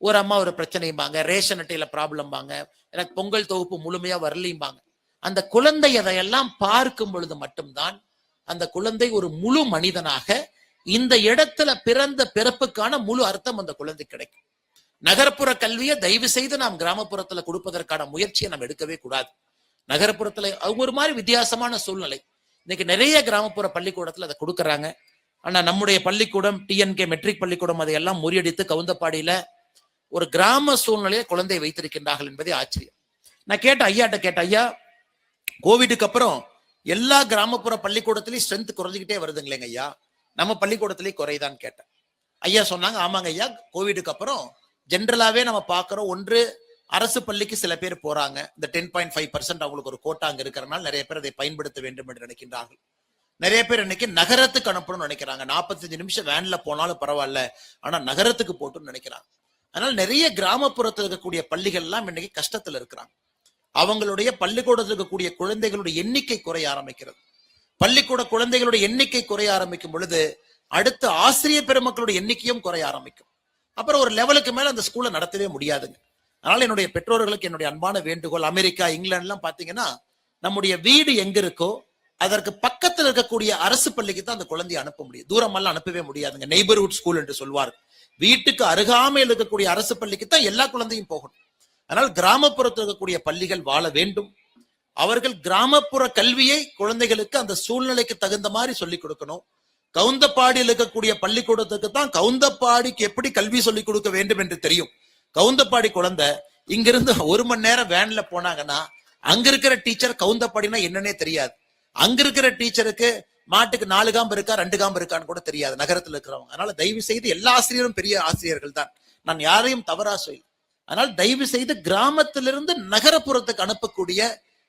ஒரு அம்மா ஒரு பிரச்சனைம்பாங்க, ரேஷன் அட்டையில ப்ராப்ளம்பாங்க, எனக்கு பொங்கல் தொகுப்பு முழுமையா வரலைம்பாங்க. அந்த குழந்தை அதையெல்லாம் பார்க்கும் பொழுது மட்டும்தான் அந்த குழந்தை ஒரு முழு மனிதனாக இந்த இடத்துல பிறந்த பிறப்புக்கான முழு அர்த்தம் அந்த குழந்தை கிடைக்கும். நகர்ப்புற கல்வியை தயவு செய்து நாம் கிராமப்புறத்துல கொடுப்பதற்கான முயற்சியை நாம் எடுக்கவே கூடாது. நகர்ப்புறத்துல ஒரு மாதிரி வித்தியாசமான சூழ்நிலை. இன்னைக்கு நிறைய கிராமப்புற பள்ளிக்கூடத்துல அதை கொடுக்கறாங்க. ஆனா நம்முடைய பள்ளிக்கூடம் டிஎன்கே மெட்ரிக் பள்ளிக்கூடம் அதையெல்லாம் முறியடித்து கவுந்தப்பாடியில ஒரு கிராம சூழ்நிலையை குழந்தை வைத்திருக்கின்றார்கள் என்பதே ஆச்சரியம். நான் கேட்ட ஐயாட்ட கேட்ட, ஐயா கோவிடுக்கு அப்புறம் எல்லா கிராமப்புற பள்ளிக்கூடத்திலையும் ஸ்ட்ரென்த் குறைஞ்சிக்கிட்டே வருதுங்களேங்க ஐயா, நம்ம பள்ளிக்கூடத்திலேயே குறைதான் கேட்டேன். ஐயா சொன்னாங்க, ஆமாங்க ஐயா, கோவிடுக்கு அப்புறம் ஜென்ரலாவே நம்ம பாக்குறோம், ஒன்று அரசு பள்ளிக்கு சில பேர் போறாங்க, இந்த 10.5% அவங்களுக்கு ஒரு கோட்டா அங்க இருக்கிறனால நிறைய பேர் அதை பயன்படுத்த வேண்டும் என்று நினைக்கின்றார்கள். நிறைய பேர் இன்னைக்கு நகரத்துக்கு அனுப்பணும்னு நினைக்கிறாங்க. 45 நிமிஷம் வேன்ல போனாலும் பரவாயில்ல, ஆனா நகரத்துக்கு போட்டுன்னு நினைக்கிறாங்க. அதனால நிறைய கிராமப்புறத்தில் இருக்கக்கூடிய பள்ளிகள் எல்லாம் இன்னைக்கு கஷ்டத்துல இருக்கிறாங்க. அவங்களுடைய பள்ளிக்கூடத்தில் இருக்கக்கூடிய குழந்தைகளுடைய எண்ணிக்கை குறைய ஆரம்பிக்கிறது. பள்ளிக்கூட குழந்தைகளுடைய எண்ணிக்கை குறைய ஆரம்பிக்கும் பொழுது அடுத்த ஆசிரியர் பெருமக்களுடைய எண்ணிக்கையும் குறைய ஆரம்பிக்கும். அப்புறம் ஒரு லெவலுக்கு மேல அந்த ஸ்கூலை நடத்தவே முடியாதுங்க. அதனால என்னுடைய பெற்றோர்களுக்கு என்னுடைய அன்பான வேண்டுகோள், அமெரிக்கா இங்கிலாந்து எல்லாம் பாத்தீங்கன்னா நம்முடைய வீடு எங்க இருக்கோ அதற்கு பக்கத்தில் இருக்கக்கூடிய அரசு பள்ளிக்கு தான் அந்த குழந்தையை அனுப்ப முடியும். தூரமெல்லாம் அனுப்பவே முடியாதுங்க. நெய்பர்ஹுட் ஸ்கூல் என்று சொல்வார்கள். வீட்டுக்கு அருகாமையில் இருக்கக்கூடிய அரசு பள்ளிக்கு தான் எல்லா குழந்தையும் போகணும். அதனால் கிராமப்புறத்தில் இருக்கக்கூடிய பள்ளிகள் வாழ வேண்டும். அவர்கள் கிராமப்புற கல்வியை குழந்தைகளுக்கு அந்த சூழ்நிலைக்கு தகுந்த மாதிரி சொல்லிக் கொடுக்கணும். கவுந்தப்பாடியில் இருக்கக்கூடிய பள்ளிக்கூடத்துக்கு தான் கவுந்தப்பாடிக்கு எப்படி கல்வி சொல்லிக் கொடுக்க வேண்டும் என்று தெரியும். கவுந்தப்பாடி குழந்தை இங்கிருந்து 1 மணி நேரம் வேன்ல போனாங்கன்னா அங்க இருக்கிற டீச்சர் கவுந்தப்பாடினா என்னன்னே தெரியாது. அங்க இருக்கிற டீச்சருக்கு மாட்டுக்கு 4 காம்பு இருக்கா 2 காம்பு இருக்கான்னு கூட தெரியாது நகரத்துல இருக்கிறவங்க. அதனால தயவு செய்து எல்லா ஆசிரியரும் பெரிய ஆசிரியர்கள் தான், நான் யாரையும் தவறா சொல்ல. அதனால் தயவு செய்து கிராமத்திலிருந்து நகரப்புறத்துக்கு அனுப்பக்கூடிய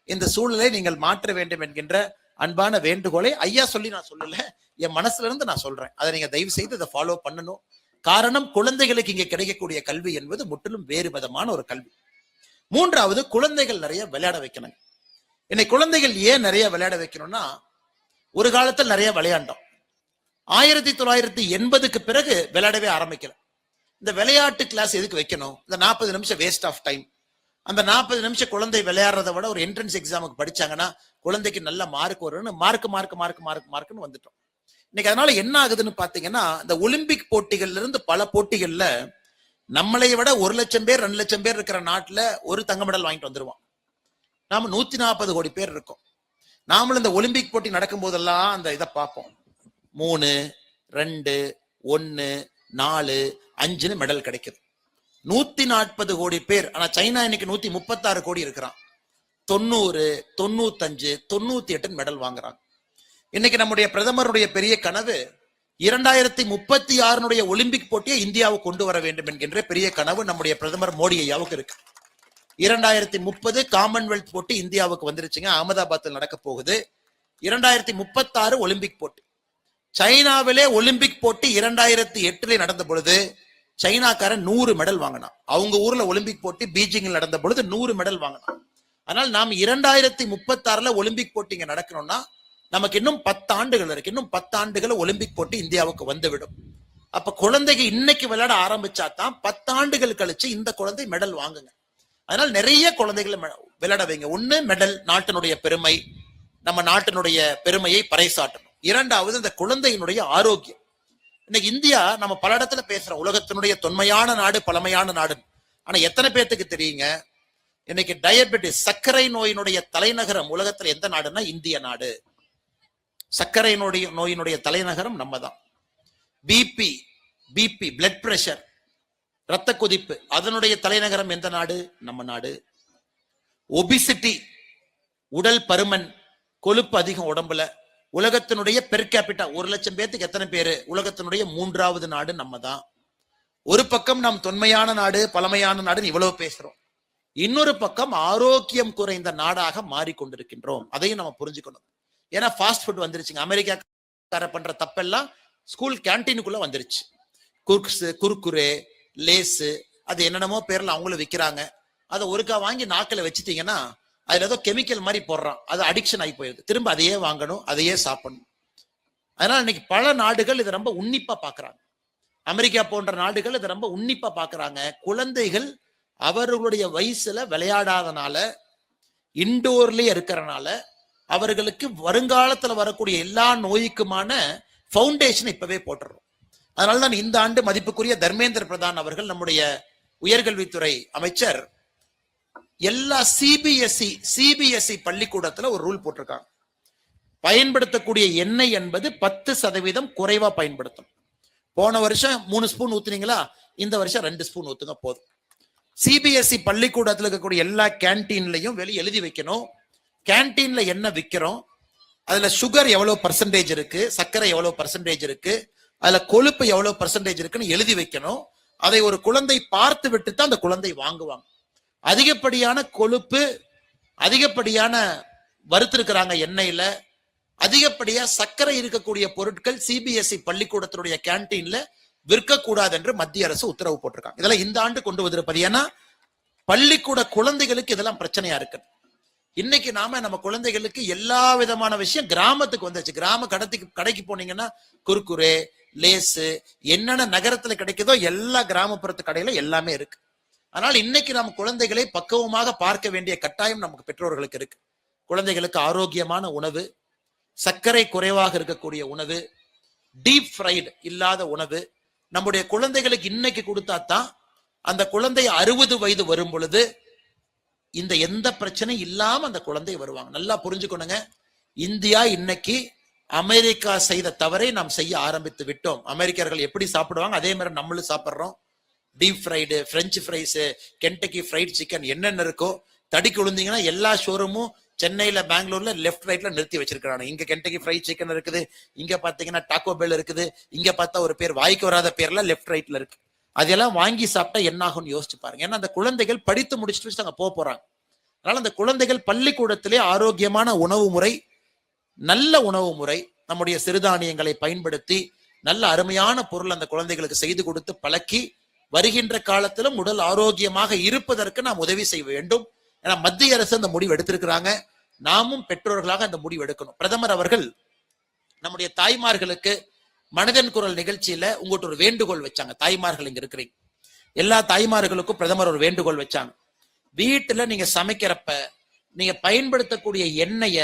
இந்த சூழலை நீங்கள் மாற்ற வேண்டும் என்கின்ற அன்பான வேண்டுகோளை ஐயா சொல்லி நான் சொல்லல, என் மனசுல இருந்து நான் சொல்றேன். அதை நீங்க தயவு செய்து இதை ஃபாலோ பண்ணணும். காரணம், குழந்தைகளுக்கு இங்க கிடைக்கக்கூடிய கல்வி என்பது முற்றிலும் வேறு விதமான ஒரு கல்வி. 3வது, குழந்தைகள் நிறைய விளையாட வைக்கணும். இன்னைக்கு குழந்தைகள் ஏன் நிறைய விளையாட வைக்கணும்னா, ஒரு காலத்தில் நிறைய விளையாண்டோம். 1980க்கு பிறகு விளையாடவே ஆரம்பிக்கல. இந்த விளையாட்டு கிளாஸ் எதுக்கு வைக்கணும்? இந்த 40 நிமிஷம் வேஸ்ட் ஆஃப் டைம். அந்த 40 நிமிஷம் குழந்தை விளையாடுறத விட ஒரு என்ட்ரன்ஸ் எக்ஸாமுக்கு படிச்சாங்கன்னா குழந்தைக்கு நல்ல மார்க் வரும்னு மார்க்குன்னு வந்துட்டோம் இன்னைக்கு. அதனால என்ன ஆகுதுன்னு பாத்தீங்கன்னா, இந்த ஒலிம்பிக் போட்டிகள்ல இருந்து பல போட்டிகள்ல நம்மளை விட 1 லட்சம் பேர் 2 லட்சம் பேர் இருக்கிற நாட்டுல ஒரு தங்க மெடல் வாங்கிட்டு வந்துருவோம். நாம 140 கோடி பேர் இருக்கோம். நாமளும் இந்த ஒலிம்பிக் போட்டி நடக்கும் போதெல்லாம் அந்த இதை பார்ப்போம். 3, 2, 1, 4, 5 மெடல் கிடைக்குது. 140 கோடி பேர். ஆனா சைனா இன்னைக்கு 136 கோடி இருக்கிறான். 90, 95, 98 மெடல் வாங்குறாங்க. இன்னைக்கு நம்முடைய பிரதமருடைய பெரிய கனவு 2036 ஒலிம்பிக் போட்டியை இந்தியாவுக்கு கொண்டு வர வேண்டும் என்கின்ற பெரிய கனவு நம்முடைய பிரதமர் மோடி ஐயாவுக்கு இருக்கு. 2030 காமன்வெல்த் போட்டி இந்தியாவுக்கு வந்துருச்சுங்க, அகமதாபாத்தில் நடக்க போகுது. 2036 ஒலிம்பிக் போட்டி. சைனாவிலே ஒலிம்பிக் போட்டி 2008 நடந்த பொழுது சைனாக்காரன் 100 மெடல் வாங்கினான். அவங்க ஊர்ல ஒலிம்பிக் போட்டி பீஜிங்கில் நடந்த பொழுது 100 மெடல் வாங்கினான். ஆனால் நாம் 2036 ஒலிம்பிக் போட்டி இங்க நடக்கணும்னா நமக்கு இன்னும் 10 ஆண்டுகள் இருக்கு. இன்னும் 10 ஆண்டுகள் ஒலிம்பிக் போட்டி இந்தியாவுக்கு வந்துவிடும். அப்ப குழந்தைங்க இன்னைக்கு விளையாட ஆரம்பிச்சா தான் 10 ஆண்டுகள் கழிச்சு இந்த குழந்தை மெடல் வாங்குங்க. அதனால நிறைய குழந்தைகளை விளையாட வைங்க. 1, மெடல், நாட்டினுடைய பெருமை, நம்ம நாட்டினுடைய பெருமையை பறைசாட்டணும். 2வது, இந்த குழந்தையினுடைய ஆரோக்கியம். இன்னைக்கு இந்தியா நம்ம பல இடத்துல பேசுறோம், உலகத்தினுடைய தொன்மையான நாடு, பழமையான நாடு. ஆனா எத்தனை பேர்த்துக்கு தெரியுங்க, இன்னைக்கு டயபெட்டிஸ், சர்க்கரை நோயினுடைய தலைநகரம் உலகத்துல எந்த நாடுன்னா இந்திய நாடு. சர்க்கரை நோயினுடைய தலைநகரம் நம்ம தான். பிபி, பிளட் பிரஷர், ரத்த கொதிப்பு, அதனுடைய தலைநகரம் எந்த நாடு? நம்ம நாடு. ஒபிசிட்டி, உடல் பருமன், கொழுப்பு அதிகம் உடம்புல, உலகத்தினுடைய பெர் கேபிட்டா 1 லட்சம் பேத்துக்கு எத்தனை பேரு? உலகத்தினுடைய 3வது நாடு நம்ம தான். ஒரு பக்கம் நாம் தொன்மையான நாடு, பழமையான நாடுன்னு இவ்வளவு பேசுறோம். இன்னொரு பக்கம் ஆரோக்கியம் குறைந்த நாடாக மாறிக்கொண்டிருக்கின்றோம். அதையும் நம்ம புரிஞ்சுக்கணும். ஏன்னா ஃபாஸ்ட் ஃபுட் வந்துருச்சுங்க. அமெரிக்கா பண்ற தப்பெல்லாம் ஸ்கூல் கேன்டீனுக்குள்ள வந்துருச்சு. குர்குரே, லேசு, அது என்னென்னமோ பேர்ல அவங்களும் விற்கிறாங்க. அதை ஒருக்கா வாங்கி நாக்கில வச்சுட்டீங்கன்னா அதுல ஏதோ கெமிக்கல் மாதிரி போடுறான், அது அடிக்ஷன் ஆகி போயிருது. திரும்ப அதையே வாங்கணும், அதையே சாப்பிடணும். அதனால இன்னைக்கு பல நாடுகள் இதை ரொம்ப உன்னிப்பா பாக்குறாங்க. அமெரிக்கா போன்ற நாடுகள் இதை ரொம்ப உன்னிப்பா பாக்குறாங்க. குழந்தைகள் அவர்களுடைய வயசுல விளையாடாதனால, இன்டோர்லயே இருக்கிறனால அவர்களுக்கு வருங்காலத்துல வரக்கூடிய எல்லா நோய்க்குமான பவுண்டேஷன் இப்பவே போட்டுறோம். அதனாலதான் இந்த ஆண்டு மதிப்புக்குரிய தர்மேந்திர பிரதான் அவர்கள், நம்முடைய உயர்கல்வித்துறை அமைச்சர், எல்லா சிபிஎஸ்இ பள்ளிக்கூடத்துல ஒரு ரூல் போட்டிருக்காங்க. பயன்படுத்தக்கூடிய எண்ணெய் என்பது 10% குறைவா பயன்படுத்தணும். போன வருஷம் 3 ஸ்பூன் ஊத்துனீங்களா, இந்த வருஷம் 2 ஸ்பூன் ஊத்துங்க போதும். சிபிஎஸ்இ பள்ளிக்கூடத்துல இருக்கக்கூடிய எல்லா கேன்டீன்லையும் வெளியே எழுதி வைக்கணும், கேன்டீன்ல என்ன விற்கிறோம், அதுல சுகர் எவ்வளவு பர்சன்டேஜ் இருக்கு, சர்க்கரை எவ்வளவு பர்சன்டேஜ் இருக்கு, அதுல கொழுப்பு எவ்வளவு பர்சன்டேஜ் இருக்குன்னு எழுதி வைக்கணும். அதை ஒரு குழந்தை பார்த்து விட்டு தான் அந்த குழந்தை வாங்குவாங்க. அதிகப்படியான கொழுப்பு, அதிகப்படியான வறுத்திருக்கிறாங்க எண்ணெயில, அதிகப்படியா சர்க்கரை இருக்கக்கூடிய பொருட்கள் சிபிஎஸ்இ பள்ளிக்கூடத்தினுடைய கேன்டீன்ல விற்கக்கூடாது என்று மத்திய அரசு உத்தரவு போட்டிருக்காங்க. இதெல்லாம் இந்த ஆண்டு கொண்டு வந்திருப்பது. ஏன்னா பள்ளிக்கூட குழந்தைகளுக்கு இதெல்லாம் பிரச்சனையா இருக்கு. இன்னைக்கு நாம நம்ம குழந்தைகளுக்கு எல்லா விதமான விஷயம் கிராமத்துக்கு வந்துச்சு. கிராம கடைக்கு போனீங்கன்னா குர்குரே, லேசு, என்னென்ன நகரத்துல கிடைக்குதோ எல்லா கிராமப்புறத்து கடையில எல்லாமே இருக்கு. ஆனால் இன்னைக்கு நம்ம குழந்தைகளை பக்குவமாக பார்க்க வேண்டிய கட்டாயம் நமக்கு பெற்றோர்களுக்கு இருக்கு. குழந்தைகளுக்கு ஆரோக்கியமான உணவு, சர்க்கரை குறைவாக இருக்கக்கூடிய உணவு, டீப் ஃப்ரைடு இல்லாத உணவு நம்முடைய குழந்தைகளுக்கு இன்னைக்கு கொடுத்தா தான் அந்த குழந்தை 60 வயது வரும் பொழுது இந்த எந்த பிரச்சனையும் இல்லாம அந்த குழந்தை வருவாங்க. நல்லா புரிஞ்சுக்கணுங்க. இந்தியா இன்னைக்கு அமெரிக்கா செய்த தவறை நாம் செய்ய ஆரம்பித்து விட்டோம். அமெரிக்கர்கள் எப்படி சாப்பிடுவாங்க அதே மாதிரி நம்மளும் சாப்பிடுறோம். Deep fried, French fries, Kentucky fried chicken, என்னென்ன இருக்கோ தடிக்கு விழுந்தீங்கன்னா எல்லா ஷோரூமும் சென்னையில, பெங்களூர்ல லெஃப்ட் ரைட்ல நிறுத்தி வச்சிருக்காங்க. இங்க கென்டக்கி ஃப்ரைட் சிக்கன் இருக்குது, இங்க பாத்தீங்கன்னா டாக்கோ பெல் இருக்குது, இங்க பார்த்தா ஒரு பேர் வாய்க்கு வராத பேர்ல லெஃப்ட் ரைட்ல இருக்கு. அதெல்லாம் வாங்கி சாப்பிட்டா என்ன ஆகும்னு யோசிச்சு பாருங்க. ஏன்னா அந்த குழந்தைகள் படித்து முடிச்சுட்டு அங்க போறாங்க. அதனால அந்த குழந்தைகள் பள்ளிக்கூடத்திலே ஆரோக்கியமான உணவு முறை, நல்ல உணவு முறை, நம்முடைய சிறுதானியங்களை பயன்படுத்தி நல்ல அருமையான பொருள் அந்த குழந்தைகளுக்கு செய்து கொடுத்து பழக்கி வருகின்ற காலத்திலும் உடல் ஆரோக்கியமாக இருப்பதற்கு நாம் உதவி செய்ய வேண்டும். ஏன்னா மத்திய அரசு அந்த முடிவு எடுத்திருக்கிறாங்க. நாமும் பெற்றோர்களாக அந்த முடிவு எடுக்கணும். பிரதமர் அவர்கள் நம்முடைய தாய்மார்களுக்கு மனதின் குரல் நிகழ்ச்சியில உங்கள்கிட்ட ஒரு வேண்டுகோள் வச்சாங்க. தாய்மார்கள் இங்க இருக்கிறீங்க, எல்லா தாய்மார்களுக்கும் பிரதமர் ஒரு வேண்டுகோள் வச்சாங்க. வீட்டுல நீங்க சமைக்கிறப்ப நீங்க பயன்படுத்தக்கூடிய எண்ணெய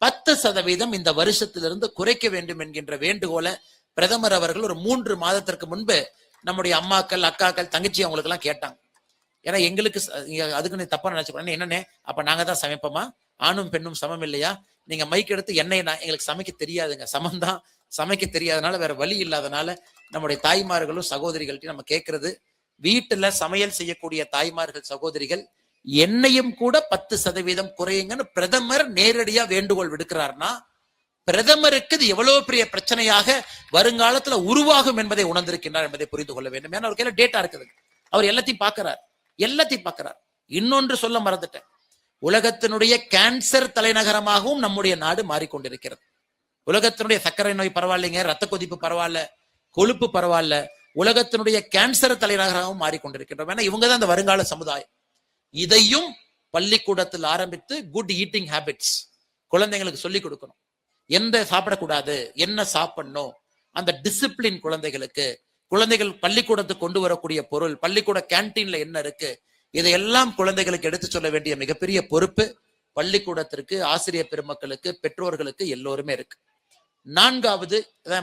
10% இந்த வருஷத்திலிருந்து குறைக்க வேண்டும் என்கின்ற வேண்டுகோளை பிரதமர் அவர்கள் ஒரு 3 மாதத்திற்கு முன்பு நம்முடைய அம்மாக்கள், அக்காக்கள், தங்கச்சி அவங்களுக்கு எல்லாம் கேட்டாங்க. ஏன்னா எங்களுக்கு அதுக்கு நீ தப்பா நினைச்சுக்கணும். என்னன்னே அப்ப நாங்க தான் சமைப்போமா? ஆணும் பெண்ணும் சமம் இல்லையா? நீங்க மைக் எடுத்து எண்ணெய் எங்களுக்கு சமைக்க தெரியாதுங்க. சமம்தான், சமைக்க தெரியாதனால வேற வழி இல்லாதனால நம்முடைய தாய்மார்களும் சகோதரிகள்கிட்ட நம்ம கேட்கறது, வீட்டுல சமையல் செய்யக்கூடிய தாய்மார்கள் சகோதரிகள் எண்ணெயும் கூட 10% குறையுங்கன்னு பிரதமர் நேரடியா வேண்டுகோள் விடுக்கிறார்னா பிரதமருக்கு இது எவ்வளவு பெரிய பிரச்சனையாக வருங்காலத்துல உருவாகும் என்பதை உணர்ந்திருக்கின்றார் என்பதை புரிந்து கொள்ள வேண்டும். ஏன்னா அவருக்கு டேட்டா இருக்குது, அவர் எல்லாத்தையும் பார்க்கிறார். இன்னொன்று சொல்ல மறந்துட்டேன், உலகத்தினுடைய கேன்சர் தலைநகரமாகவும் நம்முடைய நாடு மாறிக்கொண்டிருக்கிறது. உலகத்தினுடைய சர்க்கரை நோய் பரவாயில்லைங்க, ரத்த கொதிப்பு பரவாயில்ல, கொழுப்பு பரவாயில்ல, உலகத்தினுடைய கேன்சர் தலைநகரமாகவும் மாறிக்கொண்டிருக்கின்றோம். ஏன்னா இவங்க தான் அந்த வருங்கால சமுதாயம். இதையும் பள்ளிக்கூடத்தில் ஆரம்பித்து குட் ஈட்டிங் ஹேபிட்ஸ் குழந்தைங்களுக்கு சொல்லிக் கொடுக்கணும். எந்த சாப்பிடக்கூடாது, என்ன சாப்பிடணும், அந்த டிசிப்ளின் குழந்தைகள் பள்ளிக்கூடத்துக்கு கொண்டு வரக்கூடிய பொருள், பள்ளிக்கூட கேன்டீன்ல என்ன இருக்கு, இதையெல்லாம் குழந்தைகளுக்கு எடுத்து சொல்ல வேண்டிய மிகப்பெரிய பொறுப்பு பள்ளிக்கூடத்திற்கு, ஆசிரியர் பெருமக்களுக்கு, பெற்றோர்களுக்கு எல்லோருமே இருக்கு. 4வது,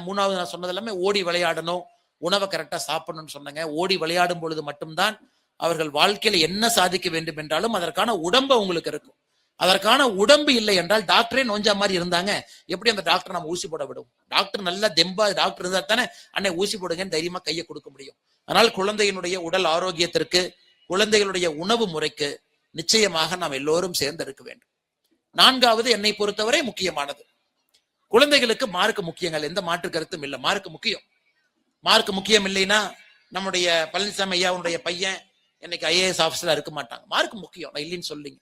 3வது நான் சொன்னது எல்லாமே ஓடி விளையாடணும், உணவை கரெக்டா சாப்பிடணும்னு சொன்னாங்க. ஓடி விளையாடும் பொழுது மட்டும்தான் அவர்கள் வாழ்க்கையில என்ன சாதிக்க வேண்டும் என்றாலும் அதற்கான உடம்பு உங்களுக்கு இருக்கும். அதற்கான உடம்பு இல்லை என்றால் டாக்டரே நோஞ்சா மாதிரி இருந்தாங்க, எப்படி அந்த டாக்டர் நம்ம ஊசி போட விடும்? டாக்டர் நல்லா தெம்பா டாக்டர் இருந்தா தானே அன்னை ஊசி போடுங்கன்னு தைரியமா கையை கொடுக்க முடியும். அதனால் குழந்தையினுடைய உடல் ஆரோக்கியத்திற்கு, குழந்தைகளுடைய உணவு முறைக்கு நிச்சயமாக நாம் எல்லோரும் சேர்ந்து இருக்க வேண்டும். 4வது என்னை பொறுத்தவரை முக்கியமானது, குழந்தைகளுக்கு மார்க் முக்கியங்கள், எந்த மாற்று கருத்தும் இல்லை. மார்க் முக்கியம் இல்லைன்னா நம்முடைய பழனிசாமி ஐயாவுடைய பையன் இன்னைக்கு IAS ஆபீசரா இருக்க மாட்டாங்க. மார்க் முக்கியம், நான் இல்லைன்னு சொல்லிங்க.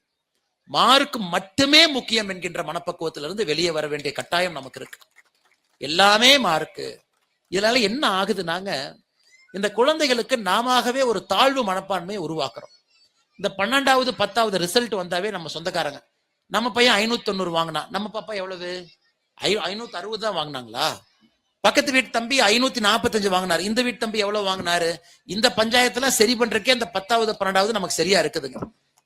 மார்க் மட்டுமே முக்கியம் என்கின்ற மனப்பக்குவத்திலிருந்து வெளியே வர வேண்டிய கட்டாயம் நமக்கு இருக்கு. எல்லாமே மார்க்கு. இதனால என்ன ஆகுதுனாங்க, இந்த குழந்தைகளுக்கு நாமவே ஒரு தாழ்வு மனப்பான்மையை உருவாக்குறோம். இந்த 12வது 10வது ரிசல்ட் வந்தாவே நம்ம சொந்தக்காரங்க, நம்ம பையன் 590 வாங்கினா, நம்ம பாப்பா எவ்வளவு 560 தான் வாங்கினாங்களா? பக்கத்து வீட்டு தம்பி 545 வாங்கினாரு, இந்த வீட்டு தம்பி எவ்வளவு வாங்கினாரு? இந்த பஞ்சாயத்துல சரி பண்றதுக்கே இந்த 10வது 12வது நமக்கு சரியா இருக்குதுங்க.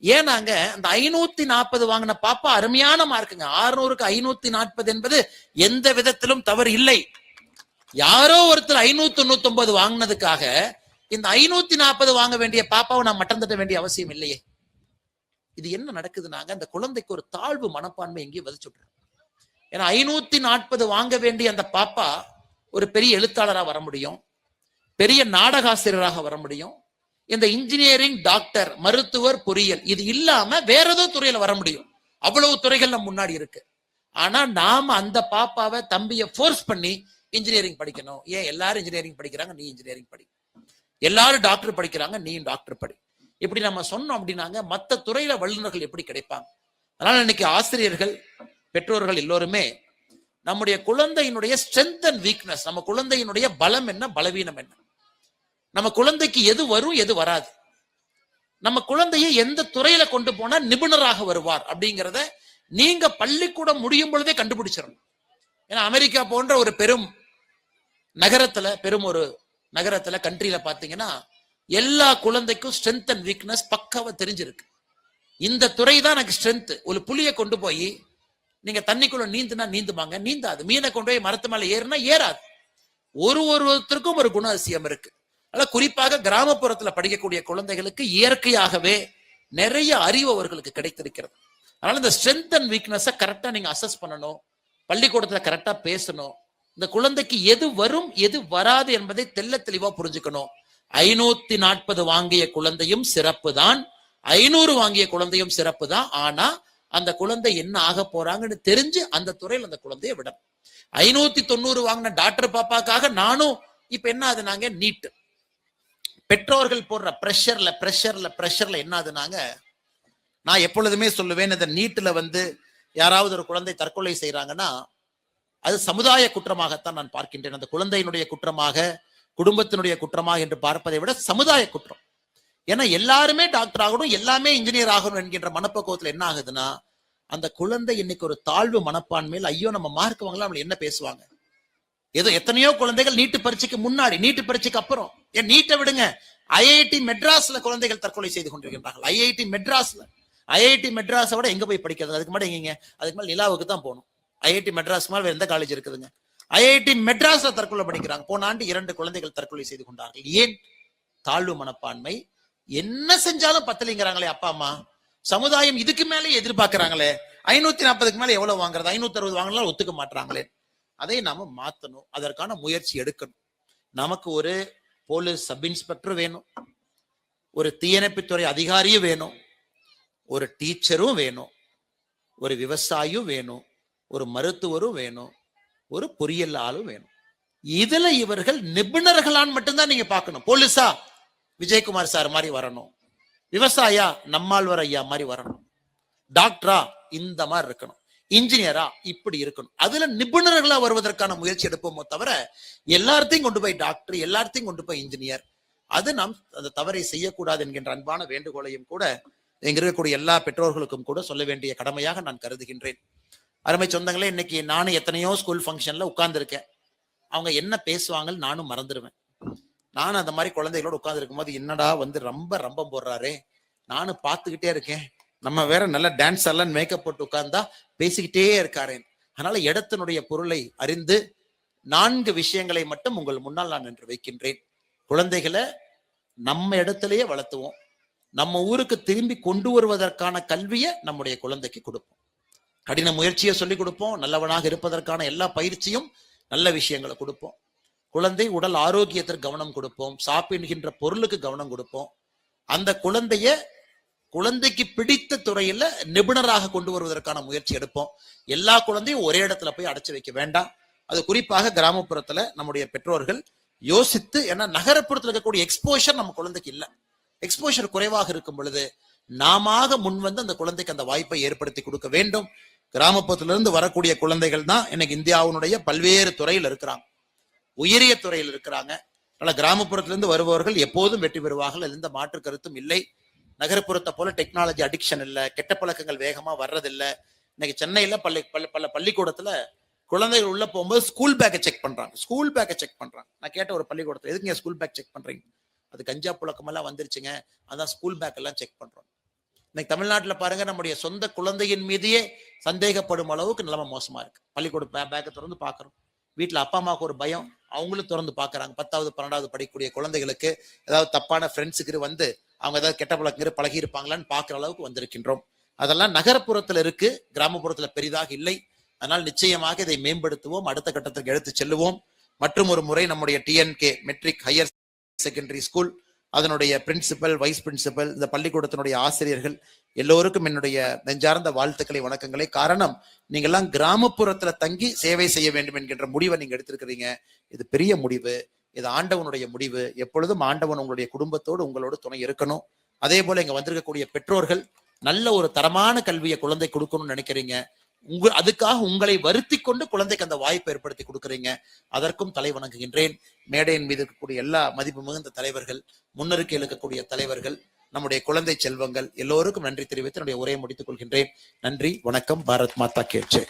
ஏன்னாங்க அந்த 540 வாங்கின பாப்பா அருமையான மார்க்குங்க. 600க்கு 540 என்பது எந்த விதத்திலும் தவறு இல்லை. யாரோ ஒருத்தர் 599 வாங்கினதுக்காக இந்த 540 வாங்க வேண்டிய பாப்பாவை நான் மட்டம் தட்ட வேண்டிய அவசியம் இல்லையே. இது என்ன நடக்குதுனாங்க, அந்த குழந்தைக்கு ஒரு தாழ்வு மனப்பான்மை எங்கேயும் விதைச்சுட்டு. ஏன்னா 540 வாங்க வேண்டிய அந்த பாப்பா ஒரு பெரிய எழுத்தாளராக வர முடியும், பெரிய நாடகாசிரியராக வர முடியும், இந்த இன்ஜினியரிங், டாக்டர், மருத்துவர், பொறியியல் இது இல்லாம வேற ஏதோ துறையில வர முடியும். அவ்வளவு துறைகள் நம்ம முன்னாடி இருக்கு. ஆனா நாம அந்த பாப்பாவை, தம்பியை ஃபோர்ஸ் பண்ணி இன்ஜினியரிங் படிக்கணும். ஏன் எல்லாரும் இன்ஜினியரிங் படிக்கிறாங்க, நீ இன்ஜினியரிங் படி. எல்லாரும் டாக்டர் படிக்கிறாங்க, நீயும் டாக்டர் படி. இப்படி நம்ம சொன்னோம் அப்படின்னாங்க மற்ற துறையில வல்லுநர்கள் எப்படி கிடைப்பாங்க? அதனால இன்னைக்கு ஆசிரியர்கள், பெற்றோர்கள் எல்லோருமே நம்முடைய குழந்தையினுடைய ஸ்ட்ரென்த் அண்ட் வீக்னஸ், நம்ம குழந்தையினுடைய பலம் என்ன, பலவீனம் என்ன, நம்ம குழந்தைக்கு எது வரும் எது வராது, நம்ம குழந்தையை எந்த துறையில கொண்டு போனா நிபுணராக வருவார் அப்படிங்கிறத நீங்க பள்ளிக்கூடம் முடியும் பொழுதே கண்டுபிடிச்சிடணும். ஏன்னா அமெரிக்கா போன்ற ஒரு பெரும் நகரத்துல கண்ட்ரியில பாத்தீங்கன்னா எல்லா குழந்தைக்கும் ஸ்ட்ரென்த் அண்ட் வீக்னஸ் பக்காவா தெரிஞ்சிருக்கு. இந்த துறை தான் எனக்கு ஸ்ட்ரென்த். ஒரு புலியை கொண்டு போய் நீங்க தண்ணிக்குள்ள நீந்துவாங்க, நீந்தாது. மீனை கொண்டு போய் மரத்து மேல ஏறுனா ஏறாது. ஒருத்தருக்கும் ஒரு குணாதிசயம் இருக்கு. அதனால குறிப்பாக கிராமப்புறத்துல படிக்கக்கூடிய குழந்தைகளுக்கு இயற்கையாகவே நிறைய அறிவு அவர்களுக்கு கிடைத்திருக்கிறது. அதனால இந்த ஸ்ட்ரென்த் அண்ட் வீக்னஸை கரெக்டா நீங்க அசஸ் பண்ணணும். பள்ளிக்கூடத்துல கரெக்டா பேசணும். இந்த குழந்தைக்கு எது வரும் எது வராது என்பதை தெள்ள தெளிவா புரிஞ்சுக்கணும். 540 வாங்கிய குழந்தையும் சிறப்பு தான், 500 வாங்கிய குழந்தையும் சிறப்பு தான். ஆனா அந்த குழந்தை என்ன ஆக போறாங்கன்னு தெரிஞ்சு அந்த துறையில் அந்த குழந்தைய விடணும். 590 வாங்கின டாக்டர் பாப்பாக்காக நானும் இப்ப என்ன ஆகுதுனாங்க, நீட் பெற்றோர்கள் போடுற பிரஷர்ல என்ன ஆகுதுனாங்க, நான் எப்பொழுதுமே சொல்லுவேன், இந்த நீட்ல யாராவது ஒரு குழந்தை தற்கொலை செய்யறாங்கன்னா அது சமுதாய குற்றமாகத்தான் நான் பார்க்கின்றேன். அந்த குழந்தையினுடைய குற்றமாக, குடும்பத்தினுடைய குற்றமாக என்று பார்ப்பதை விட சமுதாய குற்றம். ஏன்னா எல்லாருமே டாக்டர் ஆகணும், எல்லாமே இன்ஜினியர் ஆகணும் என்கின்ற மனப்பக்குவத்துல என்ன ஆகுதுன்னா, அந்த குழந்தை இன்னைக்கு ஒரு தாழ்வு மனப்பான்மையில், ஐயோ நம்ம மார்க் வாங்கலாம், நம்மள என்ன பேசுவாங்க. ஏதோ எத்தனையோ குழந்தைகள் நீட்டு பரீட்சைக்கு முன்னாடி, நீட்டு பரீட்சைக்கு அப்புறம், ஏன் நீட்டை விடுங்க, ஐஐடி மெட்ராஸ்ல குழந்தைகள் தற்கொலை செய்து கொண்டிருக்கின்றார்கள். ஐஐடி மெட்ராஸை விட எங்க போய் படிக்கிறது? அதுக்கு மேல எங்க, அதுக்கு மேல நிலாவுக்கு தான் போகணும். ஐஐடி மெட்ராஸ் மேல வேற எந்த காலேஜ் இருக்குதுங்க? ஐஐடி மெட்ராஸ்ல தற்கொலை படிக்கிறாங்க. போன ஆண்டு 2 குழந்தைகள் தற்கொலை செய்து கொண்டார்கள். ஏன்? தாழ்வு மனப்பான்மை. என்ன செஞ்சாலும் பத்தலைங்கிறாங்களே அப்பா அம்மா. சமுதாயம் இதுக்கு மேலே எதிர்பார்க்கிறாங்களே, 540க்கு மேல எவ்வளவு வாங்குறது, 560 வாங்கலாம் ஒத்துக்க மாட்டாங்களே. அதை நாம மாத்தணும், அதற்கான முயற்சி எடுக்கணும். நமக்கு ஒரு போலீஸ் சப் இன்ஸ்பெக்டர் வேணும், ஒரு தீயணைப்புத்துறை அதிகாரியும் வேணும், ஒரு டீச்சரும் வேணும், ஒரு விவசாயியும் வேணும், ஒரு மருத்துவரும் வேணும், ஒரு பொறியியலாலும் வேணும். இதுல இவர்கள் நிபுணர்களான் மட்டும்தான் நீங்க பார்க்கணும். போலீஸா விஜயகுமார் சார் மாதிரி வரணும், விவசாயா நம்மாழ்வார் ஐயா மாதிரி வரணும், டாக்டரா இந்த மாதிரி இருக்கணும், இன்ஜினியரா இப்படி இருக்கணும். அதுல நிபுணர்களா வருவதற்கான முயற்சி எடுப்போமோ தவிர எல்லாத்தையும் கொண்டு போய் டாக்டர், எல்லாத்தையும் கொண்டு போய் இன்ஜினியர், அது நாம் அந்த தவறை செய்யக்கூடாது என்கின்ற அன்பான வேண்டுகோளையும் கூட இங்க இருக்கக்கூடிய எல்லா பெற்றோர்களுக்கும் கூட சொல்ல வேண்டிய கடமையாக நான் கருதுகின்றேன். அருமை சொந்தங்களே, இன்னைக்கு நானும் எத்தனையோ ஸ்கூல் ஃபங்க்ஷன்ல உட்கார்ந்து இருக்கேன். அவங்க என்ன பேசுவாங்கன்னு நானும் மறந்துடுவேன். நானும் அந்த மாதிரி குழந்தைகளோட உட்கார்ந்து இருக்கும்போது, என்னடா ரொம்ப ரம்பம் போடுறாரு, நானும் பார்த்துக்கிட்டே இருக்கேன், நம்ம வேற நல்ல டான்ஸ் எல்லாம் மேக்கப் போட்டு உட்கார்ந்தா பேசிக்கிட்டே இருக்காரேன். அதனால இடத்தினுடைய பொருளை அறிந்து 4 விஷயங்களை மட்டும் உங்கள் முன்னால் நான் என்று வைக்கின்றேன். குழந்தைகளை நம்ம இடத்திலேயே வளர்த்துவோம், நம்ம ஊருக்கு திரும்பி கொண்டு வருவதற்கான கல்வியை நம்முடைய குழந்தைக்கு கொடுப்போம், கடின முயற்சியை சொல்லிக் கொடுப்போம், நல்லவனாக இருப்பதற்கான எல்லா பயிற்சியும் நல்ல விஷயங்களை கொடுப்போம், குழந்தை உடல் ஆரோக்கியத்திற்கு கவனம் கொடுப்போம், சாப்பிடுகின்ற பொருளுக்கு கவனம் கொடுப்போம், அந்த குழந்தைக்கு பிடித்த துறையில நிபுணராக கொண்டு வருவதற்கான முயற்சி எடுப்போம். எல்லா குழந்தையும் ஒரே இடத்துல போய் அடைச்சு வைக்க வேண்டாம். அது குறிப்பாக கிராமப்புறத்துல நம்முடைய பெற்றோர்கள் யோசித்து, ஏன்னா நகரப்புறத்துல இருக்கக்கூடிய எக்ஸ்போஷர் நம்ம குழந்தைக்கு இல்லை. எக்ஸ்போஷர் குறைவாக இருக்கும் பொழுது நாம முன்வந்து அந்த குழந்தைக்கு அந்த வாய்ப்பை ஏற்படுத்தி கொடுக்க வேண்டும். கிராமப்புறத்திலிருந்து வரக்கூடிய குழந்தைகள் தான் இன்னைக்கு இந்தியாவினுடைய பல்வேறு துறையில் இருக்கிறாங்க, உயரிய துறையில் இருக்கிறாங்க. அதனால கிராமப்புறத்திலிருந்து வருபவர்கள் எப்போதும் வெற்றி பெறுவார்கள், எந்த மாற்று கருத்தும் இல்லை. நகரப்புறத்தை போல டெக்னாலஜி அடிக்ஷன் இல்லை, கெட்ட பழக்கங்கள் வேகமா வர்றதில்லை. இன்னைக்கு சென்னையில பல பள்ளிக்கூடத்துல குழந்தைகள் உள்ள போகும்போது ஸ்கூல் பேக்கை செக் பண்றாங்க. நான் கேட்ட ஒரு பள்ளிக்கூடத்துல, எதுக்கு ஸ்கூல் பேக் செக் பண்றீங்க? அது கஞ்சா புழக்கமெல்லாம் வந்துருச்சுங்க, அதான் ஸ்கூல் பேக் எல்லாம் செக் பண்றோம். இன்னைக்கு தமிழ்நாட்டுல பாருங்க, நம்முடைய சொந்த குழந்தையின் மீதையே சந்தேகப்படும் அளவுக்கு நிலைமை மோசமா இருக்கு. பள்ளிக்கூட பேக்கை திறந்து பாக்குறோம், வீட்டுல அப்பா அம்மாவுக்கு ஒரு பயம், அவங்களும் திறந்து பாக்குறாங்க. 10வது 12வது படிக்கக்கூடிய குழந்தைகளுக்கு ஏதாவது தப்பான ஃப்ரெண்ட்ஸுக்கு அவங்க ஏதாவது கெட்ட பழக்கங்கிற பழகி இருப்பாங்களான்னு பாக்குற அளவுக்கு வந்திருக்கின்றோம். அதெல்லாம் நகரப்புறத்துல இருக்கு, கிராமப்புறத்துல பெரிதாக இல்லை. அதனால் நிச்சயமாக இதை மேம்படுத்துவோம், அடுத்த கட்டத்துக்கு எடுத்து செல்லுவோம். மற்றும் ஒரு முறை நம்முடைய TNK matric higher secondary school, அதனுடைய பிரின்சிபல், வைஸ் பிரின்சிபல், இந்த பள்ளிக்கூடத்தினுடைய ஆசிரியர்கள் எல்லோருக்கும் என்னுடைய நெஞ்சார்ந்த வாழ்த்துக்களை, வணக்கங்களை. காரணம், நீங்க எல்லாம் கிராமப்புறத்துல தங்கி சேவை செய்ய வேண்டும் என்கின்ற முடிவை நீங்க எடுத்திருக்கிறீங்க. இது பெரிய முடிவு, இது ஆண்டவனுடைய முடிவு. எப்பொழுதும் ஆண்டவன் உங்களுடைய குடும்பத்தோடு உங்களோட துணை இருக்கணும். அதே போல இங்க வந்திருக்கக்கூடிய பெற்றோர்கள் நல்ல ஒரு தரமான கல்வியை குழந்தை கொடுக்கணும்னு நினைக்கிறீங்க. அதுக்காக உங்களை வருத்தி கொண்டு குழந்தைக்கு அந்த வாய்ப்பை ஏற்படுத்தி கொடுக்குறீங்க. அதற்கும் தலை வணங்குகின்றேன். மேடையின் மீது இருக்கக்கூடிய எல்லா மதிப்பு மிகுந்த தலைவர்கள், முன்னறிக்கையில் இருக்கக்கூடிய தலைவர்கள், நம்முடைய குழந்தை செல்வங்கள் எல்லோருக்கும் நன்றி தெரிவித்து என்னுடைய உரையை முடித்துக் கொள்கின்றேன். நன்றி, வணக்கம். பாரத் மாதா கி ஜெய்.